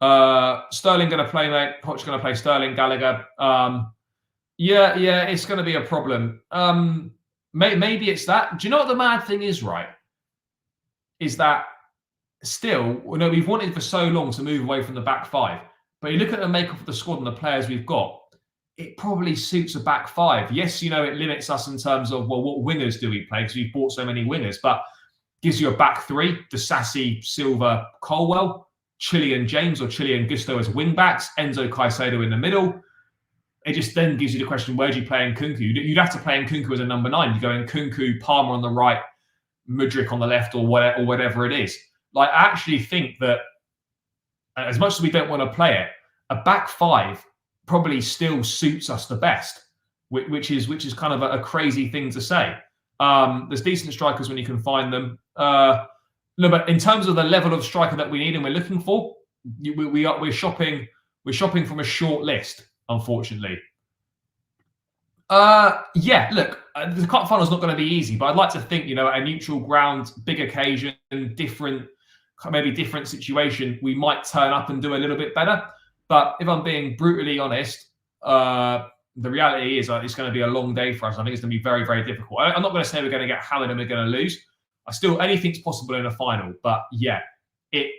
Sterling going to play, mate. Poch going to play Sterling, Gallagher. Yeah, it's going to be a problem. Maybe it's that. Do you know what the mad thing is, right? Is that still, we've wanted for so long to move away from the back five, but you look at the makeup of the squad and the players we've got, it probably suits a back five. Yes, it limits us in terms of, well, what wingers do we play? Because we've bought so many wingers, but gives you a back three, Disasi, Silva, Colwell, Chilean James or Chilean Gusto as wing backs, Enzo Caicedo in the middle. It just then gives you the question, where do you play Nkunku? You'd have to play Nkunku as a number 9. You go Nkunku, Palmer on the right, Mudryk on the left, or whatever it is. Like, I actually think that as much as we don't want to play it, a back five probably still suits us the best, which is kind of a crazy thing to say. There's decent strikers when you can find them. No, but in terms of the level of striker that we need and we're looking for, we're shopping from a short list, unfortunately. Yeah, look, the cup final is not going to be easy, but I'd like to think, a neutral ground, big occasion, maybe different situation, we might turn up and do a little bit better. But if I'm being brutally honest, the reality is it's going to be a long day for us. I think it's going to be very, very difficult. I'm not going to say we're going to get hammered and we're going to lose. Anything's possible in a final. But yeah, it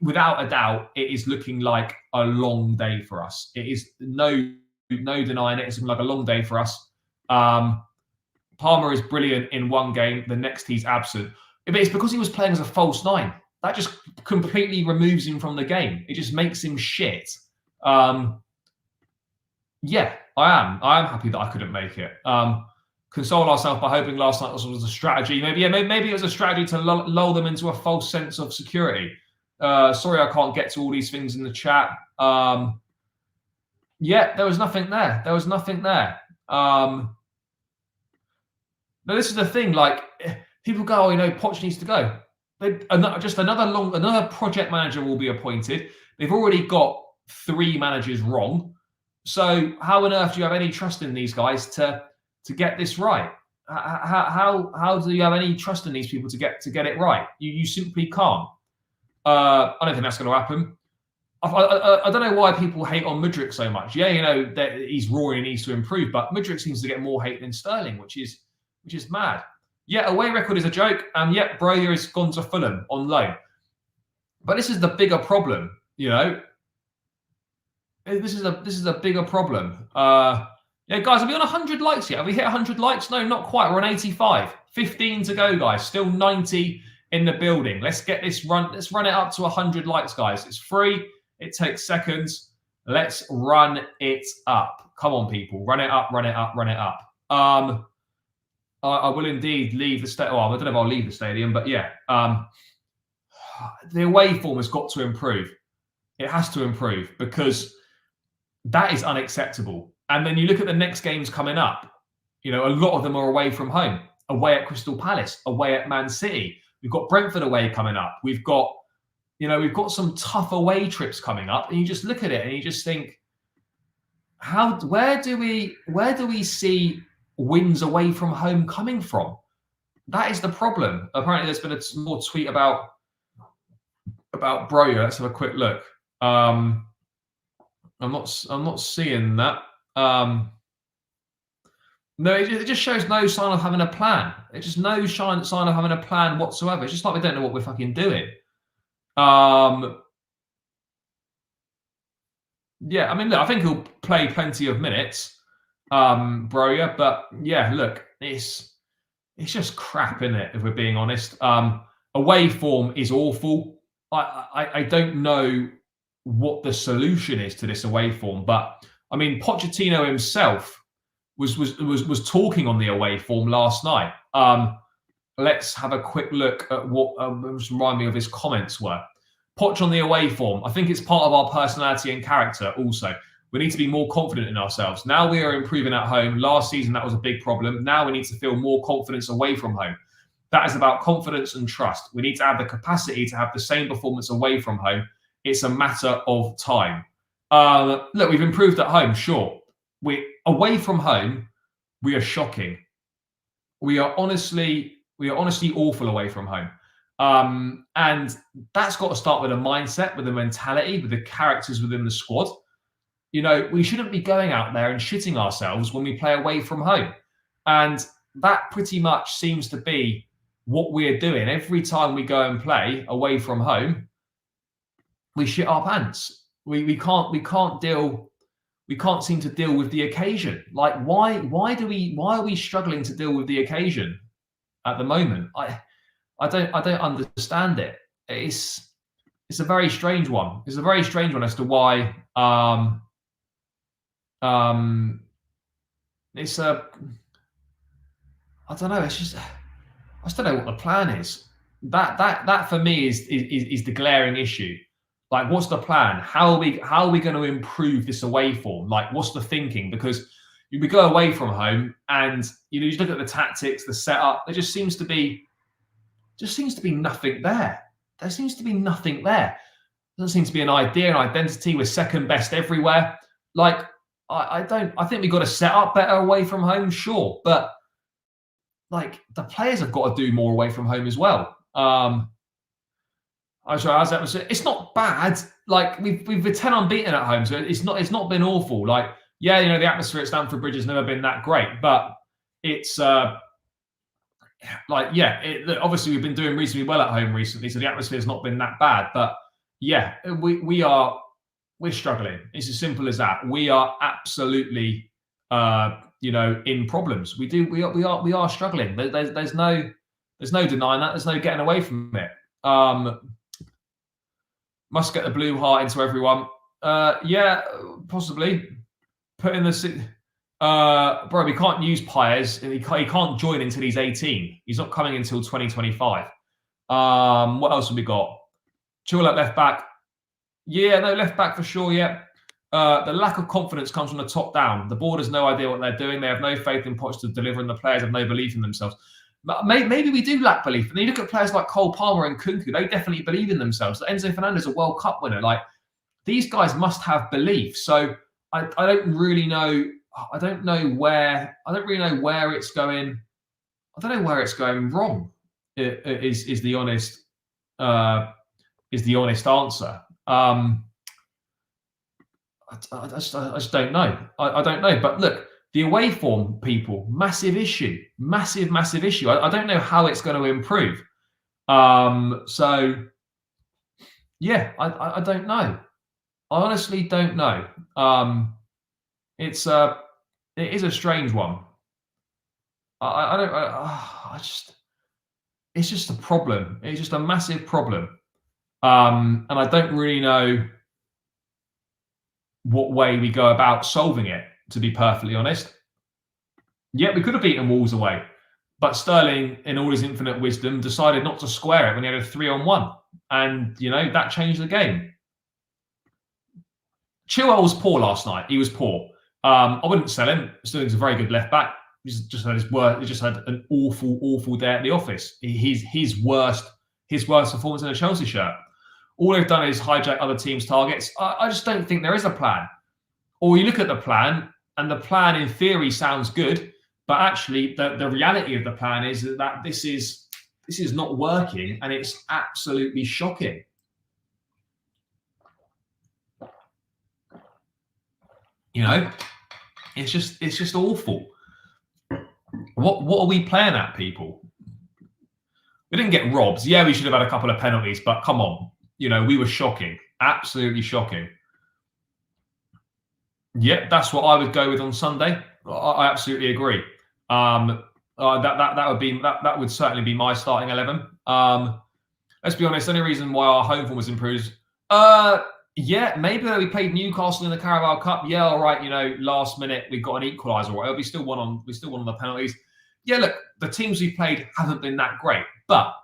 without a doubt, it is looking like a long day for us. It is no denying it. It's looking like a long day for us. Palmer is brilliant in one game. The next he's absent. But it's because he was playing as a false 9. That just completely removes him from the game. It just makes him shit. Yeah, I am happy that I couldn't make it. Console ourselves by hoping last night was a strategy. Maybe it was a strategy to lull them into a false sense of security. Sorry, I can't get to all these things in the chat. Yeah, there was nothing there. Now, this is the thing. Like, people go, Poch needs to go. Another project manager will be appointed. They've already got 3 managers wrong. So how on earth do you have any trust in these guys to get this right? How do you have any trust in these people to get it right? You simply can't. I don't think that's going to happen. I don't know why people hate on Mudryk so much. Yeah, that he's raw and he needs to improve, but Mudryk seems to get more hate than Sterling, which is mad. Yeah, away record is a joke, and yet Broja has gone to Fulham on loan. But this is the bigger problem, This is a bigger problem. Yeah, guys, are we on 100 likes yet? Have we hit 100 likes? No, not quite. We're on 85. 15 to go, guys. Still 90 in the building. Let's get this run. Let's run it up to 100 likes, guys. It's free. It takes seconds. Let's run it up. Come on, people. Run it up, run it up, run it up. I will indeed leave the stadium. Well, I don't know if I'll leave the stadium, but yeah. The away form has got to improve. It has to improve because that is unacceptable. And then you look at the next games coming up. A lot of them are away from home. Away at Crystal Palace, away at Man City. We've got Brentford away coming up. We've got some tough away trips coming up. And you just look at it and you just think, where do we see wins away from home coming from? That is the problem. Apparently, there's been a more tweet about Broja. Let's have a quick look. I'm not seeing that. No, it just shows no sign of having a plan. It's just no sign of having a plan whatsoever. It's just like we don't know what we're fucking doing. Yeah, I mean, look, I think he'll play plenty of minutes, Broja. But yeah, look, it's just crap, isn't it? If we're being honest, away form is awful. I don't know what the solution is to this away form, but I mean, Pochettino himself was talking on the away form last night. Let's have a quick look at what just remind me of his comments were. Poch on the away form. I think it's part of our personality and character also. We need to be more confident in ourselves. Now we are improving at home. Last season, that was a big problem. Now we need to feel more confidence away from home. That is about confidence and trust. We need to have the capacity to have the same performance away from home. It's a matter of time. Look, we've improved at home, sure. Away from home, we are shocking. We are honestly awful away from home. And that's got to start with a mindset, with a mentality, with the characters within the squad. You know, we shouldn't be going out there and shitting ourselves when we play away from home. And that pretty much seems to be what we're doing. Every time we go and play away from home, we shit our pants. We can't seem to deal with the occasion. Like, why are we struggling to deal with the occasion at the moment? I don't understand it. It's a very strange one. It's a very strange one as to why it's a I don't know. It's just I just don't know what the plan is. That for me is the glaring issue. Like, what's the plan? How are we going to improve this away form? Like, what's the thinking? Because we go away from home, and you look at the tactics, the setup. There just seems to be nothing there. There seems to be nothing there. There doesn't seem to be an idea, an identity. We're second best everywhere. Like, I think we've got to set up better away from home, sure, but like, the players have got to do more away from home as well. It's not bad. Like, we've been 10 unbeaten at home, so it's not been awful. Like, yeah, the atmosphere at Stamford Bridge has never been that great, but it's obviously we've been doing reasonably well at home recently, so the atmosphere has not been that bad. But yeah, we're struggling. It's as simple as that. We are absolutely in problems. We are struggling. There's no denying that. There's no getting away from it. Must get the blue heart into everyone. Yeah, possibly. Put in the bro. We can't use Paez. He can't join until he's 18. He's not coming until 2025. What else have we got? Chilwell at left back. Yeah, no, left back for sure. Yeah. The lack of confidence comes from the top down. The board has no idea what they're doing. They have no faith in Poch to deliver, and the players have no belief in themselves. Maybe we do lack belief. And you look at players like Cole Palmer and Kunku, they definitely believe in themselves. Enzo Fernandez, a World Cup winner. Like, these guys must have belief. So I don't really know. I don't really know where it's going. I don't know where it's going wrong. Is the honest answer. I just don't know. I don't know. But look, the away form, people, massive issue. Massive issue. I don't know how it's going to improve. So, yeah, I don't know. I honestly don't know. It is a strange one. It's just a problem. It's just a massive problem. And I don't really know what way we go about solving it, to be perfectly honest. Yeah, we could have beaten Wolves away, but Sterling, in all his infinite wisdom, decided not to square it when he had a 3-on-1, and that changed the game. Chilwell was poor last night. He was poor. I wouldn't sell him. Sterling's a very good left back. He's just had he just had an awful day at the office. His worst performance in a Chelsea shirt. All they've done is hijack other teams' targets. I just don't think there is a plan. Or you look at the plan, and the plan in theory sounds good, but actually the reality of the plan is that this is not working, and it's absolutely shocking. It's just awful. What are we playing at, people? We didn't get robbed. Yeah, we should have had a couple of penalties, but come on. We were shocking. Absolutely shocking. Yeah, that's what I would go with on Sunday. I absolutely agree. That would certainly be my starting 11. Let's be honest. The only reason why our home form was improved, yeah, maybe we played Newcastle in the Carabao Cup. Yeah, all right. Last minute we got an equaliser. Right, we still won on the penalties. Yeah, look, the teams we played haven't been that great, but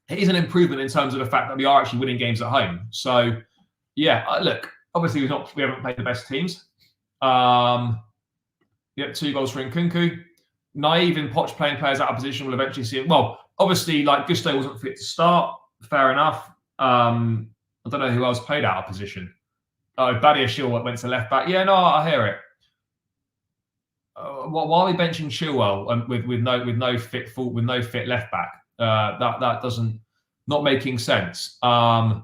it is an improvement in terms of the fact that we are actually winning games at home. So, yeah, look, obviously we haven't played the best teams. Yep, 2 goals for Nkunku. Naive in Poch playing players out of position will eventually see it. Well, obviously, like, Gusto wasn't fit to start. Fair enough. I don't know who else played out of position. Oh, Badia Chilwell went to left back. Yeah, no, I hear it. Why are we benching Chilwell with no fit left back? That doesn't Not making sense. What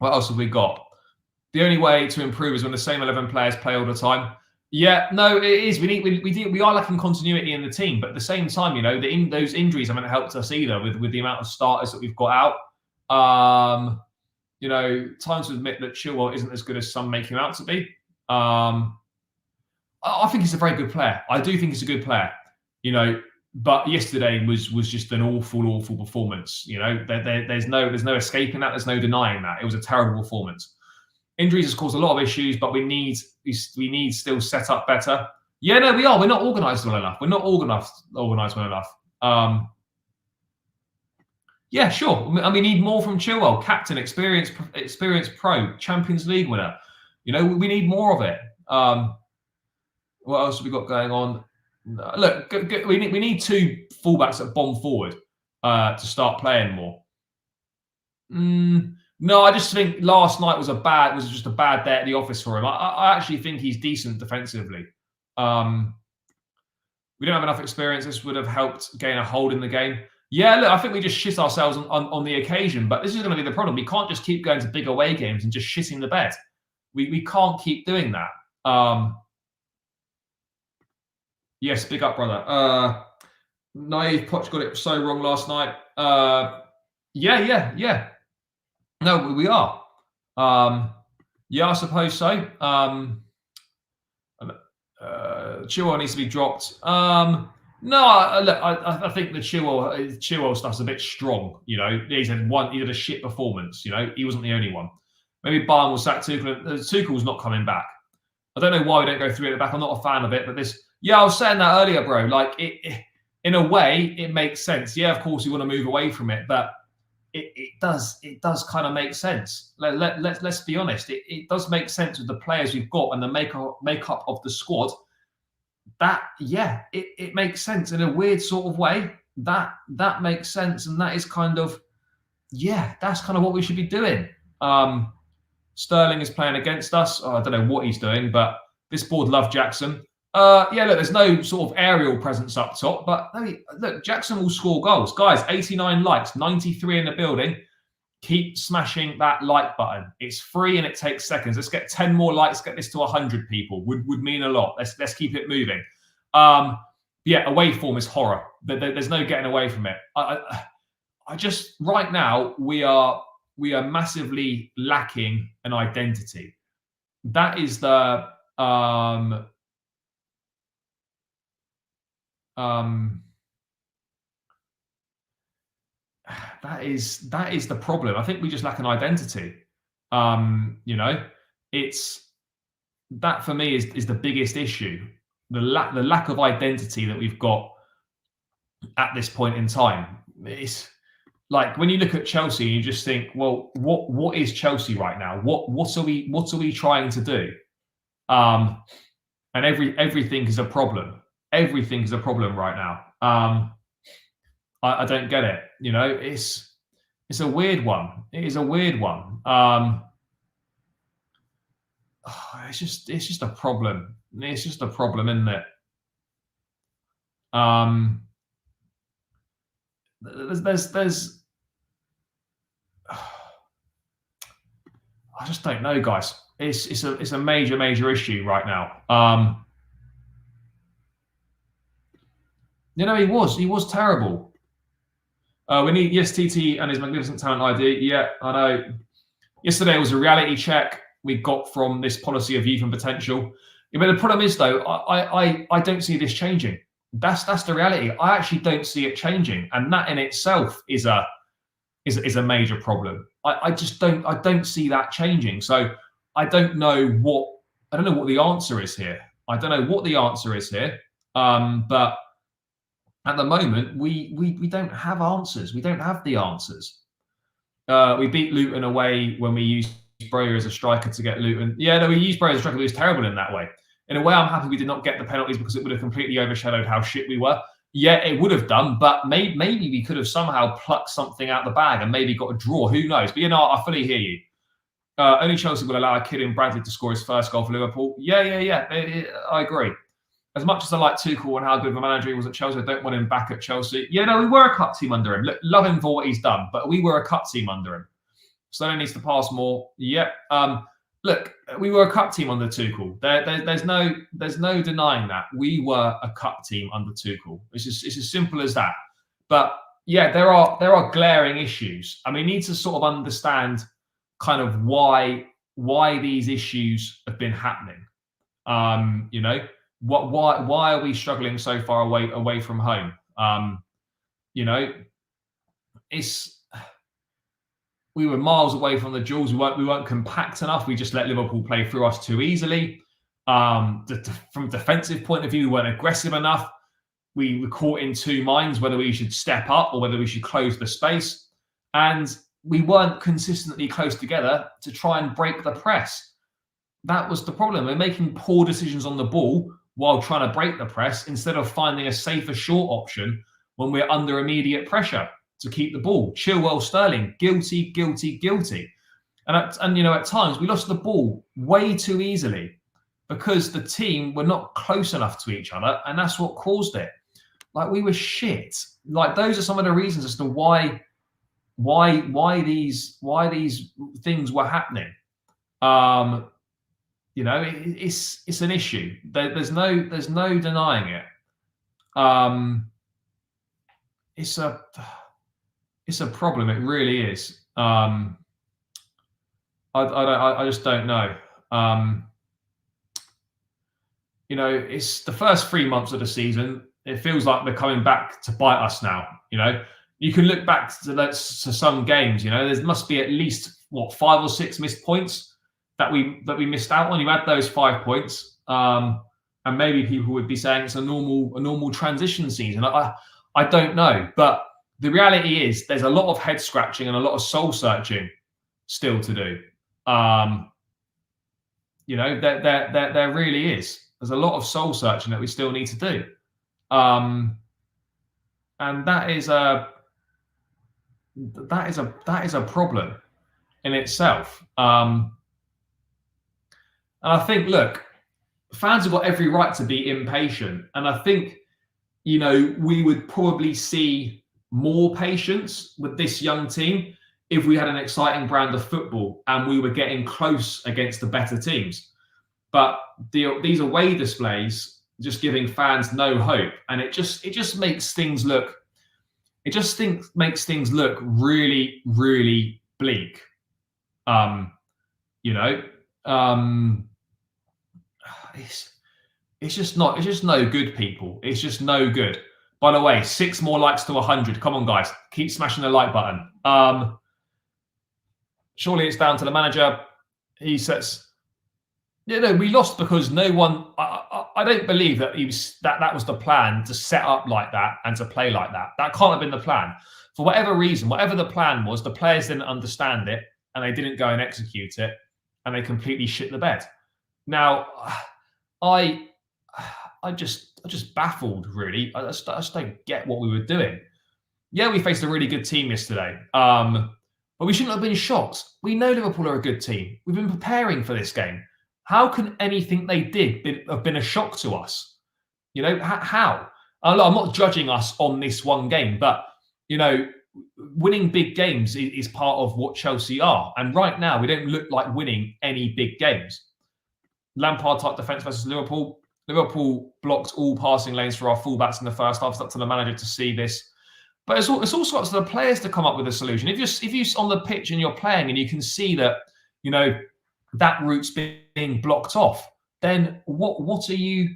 else have we got? The only way to improve is when the same 11 players play all the time. Yeah, no, it is. We are lacking continuity in the team, but at the same time, you know, those injuries haven't helped us either with the amount of starters that we've got out. You know, time to admit that Chilwell isn't as good as some make him out to be. I think he's a very good player. I do think he's a good player. You know, but yesterday was just an awful performance. You know, there's no escaping that. There's no denying that. It was a terrible performance. Injuries has caused a lot of issues, but we need still set up better. Yeah, no, we are. We're not organised well enough. We're not organised well enough. Yeah, sure. And we need more from Chilwell, captain, experienced pro, Champions League winner. You know, we need more of it. What else have we got going on? Look, we need two fullbacks that bomb forward to start playing more. No, I just think last night was just a bad day at the office for him. I actually think he's decent defensively. We don't have enough experience. This would have helped gain a hold in the game. Yeah, look, I think we just shit ourselves on the occasion, but this is going to be the problem. We can't just keep going to big away games and just shitting the bed. We can't keep doing that. Yes, big up, brother. Naive Poch got it so wrong last night. Yeah. No, we are. Yeah, I suppose so. Chilwell needs to be dropped. No, look, I think the Chilwell stuff's a bit strong. You know, he had a shit performance. You know, he wasn't the only one. Maybe Bayern will sack Tuchel. Tuchel's not coming back. I don't know why we don't go through it at the back. I'm not a fan of it, but this. Yeah, I was saying that earlier, bro. Like, in a way, it makes sense. Yeah, of course, you want to move away from it, but it does kind of make sense. Let's be honest. It does make sense with the players we've got and the makeup of the squad. That, yeah, it makes sense in a weird sort of way. That makes sense, and that is kind of, yeah, that's kind of what we should be doing. Sterling is playing against us. I don't know what he's doing, but this board love Jackson. Yeah, look, there's no sort of aerial presence up top, but look, Jackson will score goals. Guys, 89 likes, 93 in the building. Keep smashing that like button. It's free and it takes seconds. Let's get 10 more likes, get this to 100 people. Would mean a lot. Let's keep it moving. Yeah, away form is horror. There's no getting away from it. I just, right now, we are massively lacking an identity. That is the that is the problem. I think we just lack an identity. You know, it's that for me is the biggest issue. The lack of identity that we've got at this point in time. It's like when you look at Chelsea, you just think, well, what is Chelsea right now? What are we trying to do? And everything is a problem. Everything is a problem right now. I don't get it. You know, it's a weird one. It is a weird one. It's just a problem. It's just a problem, isn't it? There's I just don't know, guys. It's a major issue right now. You know, he was terrible. We need, yes, TT and his magnificent talent ID. Yeah, I know. Yesterday was a reality check we got from this policy of youth and potential. Yeah, but the problem is, though, I don't see this changing. That's the reality. I actually don't see it changing, and that in itself is a major problem. I don't see that changing. So I don't know what the answer is here. But at the moment, we don't have answers. We don't have the answers. We beat Luton away when we used Broja as a striker to get Luton. Yeah, no, we used Broja as a striker, but he was terrible in that way. In a way, I'm happy we did not get the penalties because it would have completely overshadowed how shit we were. Yeah, it would have done, but maybe we could have somehow plucked something out the bag and maybe got a draw. Who knows? But, you know, I fully hear you. Only Chelsea will allow a kid in Bradley to score his first goal for Liverpool. Yeah. I agree. as much as I like Tuchel and how good of a manager he was at Chelsea, I don't want him back at Chelsea. Yeah, no, we were a cup team under him. Look, love him for what he's done, but we were a cup team under him. Sterling needs to pass more. Yep. Look, we were a cup team under Tuchel. There's no denying that. We were a cup team under Tuchel. It's as simple as that. But yeah, there are glaring issues, and we need to sort of understand kind of why these issues have been happening. You know, why are we struggling so far away from home? You know, we were miles away from the jewels. We weren't compact enough. We just let Liverpool play through us too easily. From a defensive point of view, we weren't aggressive enough. We were caught in two minds whether we should step up or whether we should close the space. And we weren't consistently close together to try and break the press. That was the problem. We're making poor decisions on the ball while trying to break the press instead of finding a safer short option when we're under immediate pressure to keep the ball. Chilwell, Sterling, guilty. And you know, at times we lost the ball way too easily because the team were not close enough to each other, and that's what caused it. Like, we were shit. Like, those are some of the reasons as to why these things were happening. You know, it's an issue. There's no denying it. It's a problem. It really is. I just don't know. You know, it's the first 3 months of the season. It feels like they're coming back to bite us now. You know, you can look back to some games. You know, there must be at least 5 or 6 missed points that we missed out on. You add those 5 points, and maybe people would be saying it's a normal transition season. I don't know, but the reality is there's a lot of head scratching and a lot of soul searching still to do. You know, there really is. There's a lot of soul searching that we still need to do. And that is a problem in itself. And I think, look, fans have got every right to be impatient. And I think, you know, we would probably see more patience with this young team if we had an exciting brand of football and we were getting close against the better teams. But these away displays just giving fans no hope, and it just makes things look really, really bleak. You know, it's just no good, people. It's just no good. By the way, 6 more likes to 100. Come on, guys, keep smashing the like button. Surely it's down to the manager. He says, you know, we lost because no one. I don't believe that that was the plan, to set up like that and to play like that. That can't have been the plan. For whatever reason, whatever the plan was, the players didn't understand it and they didn't go and execute it, and they completely shit the bed. Now, I just baffled, really. I just don't get what we were doing. Yeah, we faced a really good team yesterday, but we shouldn't have been shocked. We know Liverpool are a good team. We've been preparing for this game. How can anything they did have been a shock to us? You know, how? I'm not judging us on this one game, but, you know, winning big games is part of what Chelsea are. And right now, we don't look like winning any big games. Lampard-type defence versus Liverpool. Liverpool blocked all passing lanes for our fullbacks in the first half. It's up to the manager to see this. But it's also up to the players to come up with a solution. If you're on the pitch and you're playing and you can see that, you know, that route's being blocked off, then what are you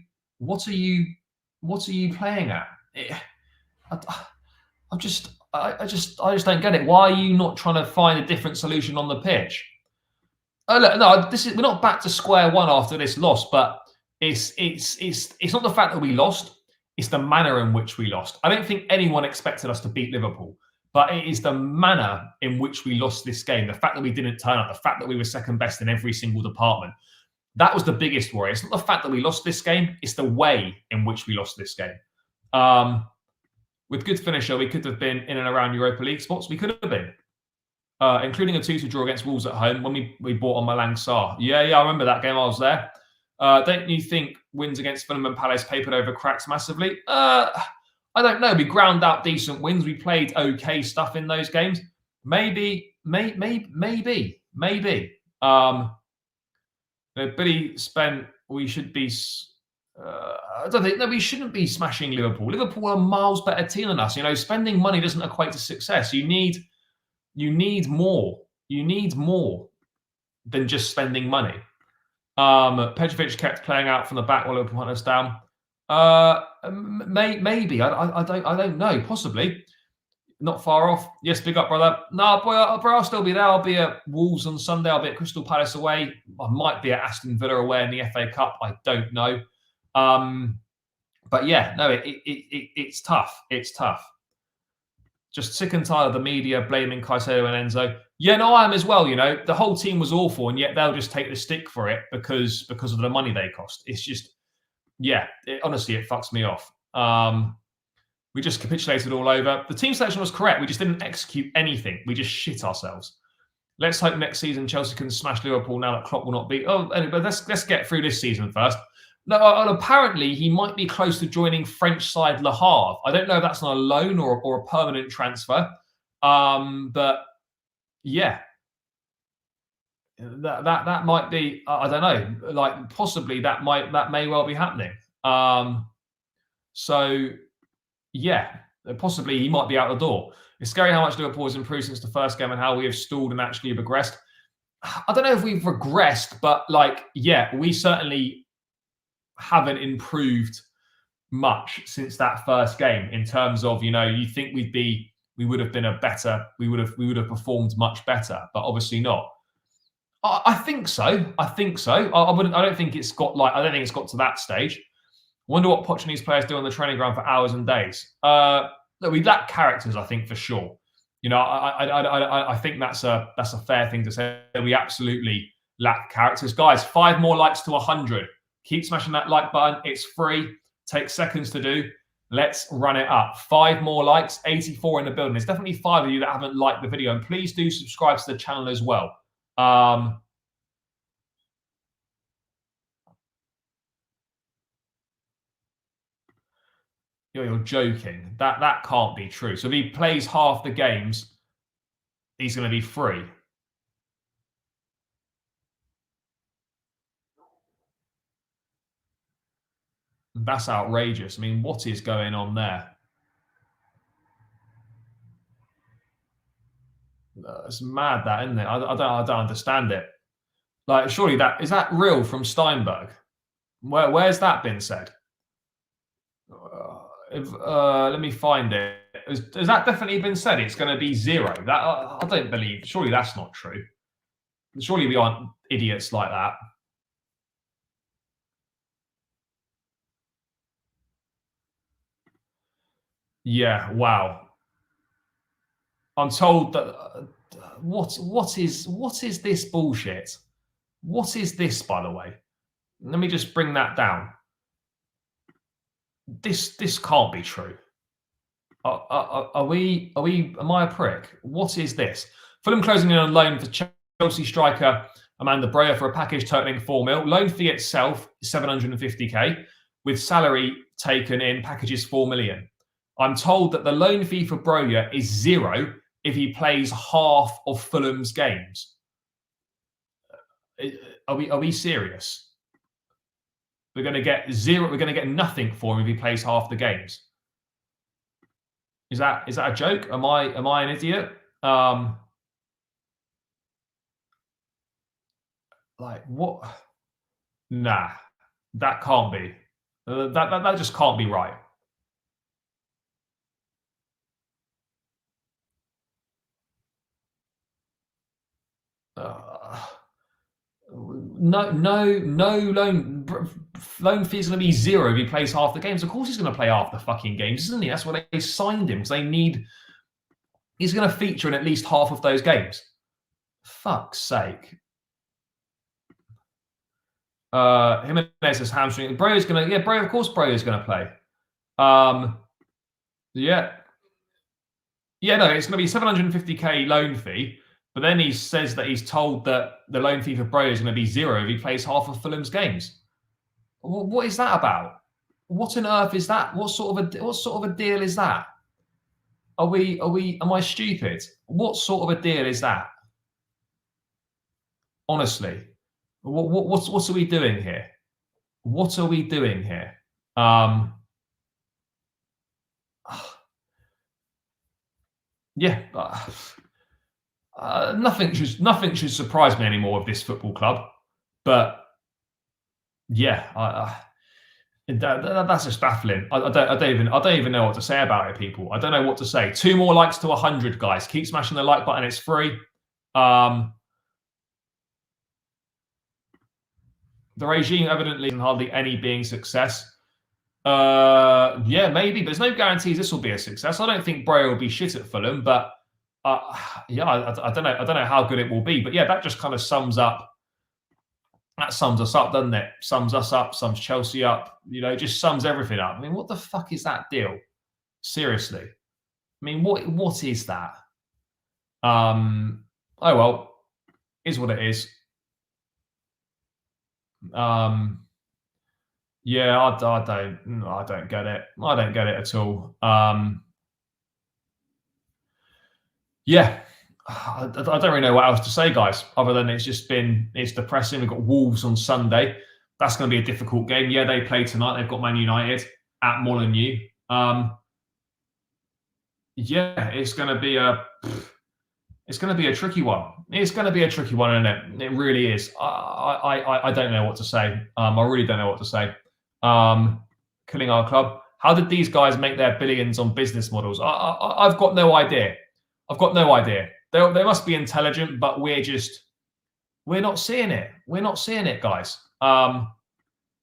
playing at? I just don't get it. Why are you not trying to find a different solution on the pitch? Look, no, we're not back to square one after this loss, but it's not the fact that we lost, it's the manner in which we lost. I don't think anyone expected us to beat Liverpool, but it is the manner in which we lost this game. The fact that we didn't turn up, the fact that we were second best in every single department. That was the biggest worry. It's not the fact that we lost this game, it's the way in which we lost this game. With good finisher, we could have been in and around Europa League spots. We could have been. Including a 2-2 draw against Wolves at home when we bought on Malang Sarr. Yeah, I remember that game. I was there. Don't you think wins against Fulham and Palace papered over cracks massively? I don't know. We ground out decent wins. We played okay stuff in those games. Maybe. Billy spent. We should be. I don't think. No, we shouldn't be smashing Liverpool. Liverpool are a miles better team than us. Spending money doesn't equate to success. You need more. You need more than just spending money. Petrovic kept playing out from the back while Liverpool hunt us down. Maybe. I don't know. Possibly. Not far off. Yes, big up, brother. No, boy, I'll still be there. I'll be at Wolves on Sunday. I'll be at Crystal Palace away. I might be at Aston Villa away in the FA Cup. I don't know. But yeah, no, it's tough. It's tough. Just sick and tired of the media blaming Caicedo and Enzo. Yeah, no, I am as well. The whole team was awful, and yet they'll just take the stick for it because of the money they cost. It's just, yeah, honestly, it fucks me off. We just capitulated all over. The team selection was correct. We just didn't execute anything. We just shit ourselves. Let's hope next season Chelsea can smash Liverpool now that Klopp will not be. Oh, anyway, let's get through this season first. No, apparently he might be close to joining French side Le Havre. I don't know if that's on a loan or a permanent transfer. But yeah, that might be. I don't know. Like possibly that may well be happening. So. Yeah, possibly he might be out the door. It's scary how much Liverpool has improved since the first game and how we have stalled and actually regressed. I don't know if we've regressed, but we certainly haven't improved much since that first game in terms of, you think we would have been we would have performed much better, but obviously not. I think so. I don't think it's got to that stage. Wonder what Pochettino's players do on the training ground for hours and days. We lack characters, I think, for sure. I think that's a fair thing to say. We absolutely lack characters. Guys, 5 more likes to 100. Keep smashing that like button. It's free. Takes seconds to do. Let's run it up. 5 more likes, 84 in the building. There's definitely 5 of you that haven't liked the video. And please do subscribe to the channel as well. You're joking. That can't be true. So if he plays half the games, he's going to be free. That's outrageous. I mean, what is going on there? It's mad, that, isn't it? I don't understand it. Like, surely is that real from Steinberg? Where's that been said? Let me find it. Has that definitely been said? It's going to be 0. That I don't believe. Surely that's not true. Surely we aren't idiots like that. Yeah. Wow. I'm told that. What is this bullshit? What is this, by the way? Let me just bring that down. This can't be true. Am I a prick? What is this? Fulham closing in on loan for Chelsea striker Armando Broja for a package totaling 4 mil. Loan fee itself is 750k, with salary taken in packages 4 million. I'm told that the loan fee for Broja is 0 if he plays half of Fulham's games. Are we serious? We're going to get 0. We're going to get nothing for him if he plays half the games. Is that a joke? Am I an idiot? Like what? Nah, that can't be. That just can't be right. No loan fee is going to be 0 if he plays half the games. Of course he's going to play half the fucking games, isn't he? That's why they signed him, because he's going to feature in at least half of those games. Fuck's sake. Jimenez says hamstring. Broja's going to, of course Broja's going to play. Yeah, no, it's going to be 750k loan fee. But then he says that he's told that the loan fee for Broja is going to be 0 if he plays half of Fulham's games. What is that about? What on earth is that? What sort of a deal is that? Am I stupid? What sort of a deal is that? Honestly, what are we doing here? What are we doing here? Yeah, nothing should surprise me anymore with this football club. But yeah, that's just baffling. I don't even know what to say about it, people. I don't know what to say. 2 more likes to 100, guys. Keep smashing the like button. It's free. The regime evidently isn't hardly any being success. Yeah, maybe, but there's no guarantees this will be a success. I don't think Broja will be shit at Fulham, but yeah, I don't know. I don't know how good it will be, but yeah, that just kind of sums up. That sums us up, doesn't it? Sums us up, sums Chelsea up. You know, just sums everything up. I mean, what the fuck is that deal? Seriously, I mean, what is that? Oh well, is what it is. Yeah, I don't get it. I don't get it at all. Yeah, I don't really know what else to say, guys, other than it's depressing. We've got Wolves on Sunday. That's going to be a difficult game. Yeah, they play tonight. They've got Man United at Molineux. Yeah, it's going to be a tricky one. It's going to be a tricky one, isn't it? It really is. I don't know what to say. I really don't know what to say. Killing our club. How did these guys make their billions on business models? I've got no idea. I've got no idea. They must be intelligent, but we're not seeing it. We're not seeing it, guys. All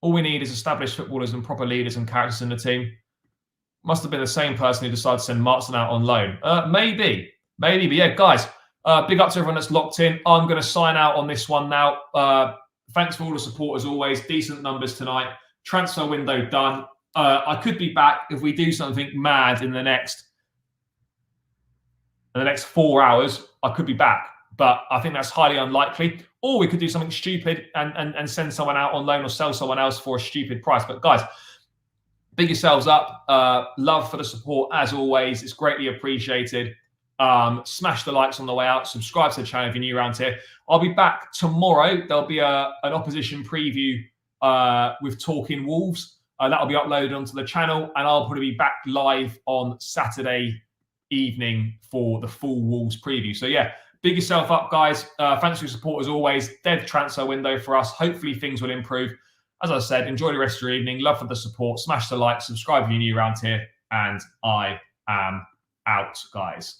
we need is established footballers and proper leaders and characters in the team. Must have been the same person who decided to send Martin out on loan. Maybe. But yeah, guys, big up to everyone that's locked in. I'm going to sign out on this one now. Thanks for all the support as always. Decent numbers tonight. Transfer window done. I could be back if we do something mad in the next 4 hours. I could be back, but I think that's highly unlikely. Or we could do something stupid and send someone out on loan or sell someone else for a stupid price. But guys, big yourselves up. Love for the support as always. It's greatly appreciated. Smash the likes on the way out. Subscribe to the channel if you're new around here. I'll be back tomorrow. There'll be an opposition preview with Talking Wolves. That'll be uploaded onto the channel, and I'll probably be back live on Saturday evening for the full Wolves preview. So yeah, big yourself up, guys. Thanks for your support as always. Dead transfer window for us. Hopefully things will improve. As I said, enjoy the rest of your evening. Love for the support. Smash the like, subscribe if you're new around here, and I am out, guys.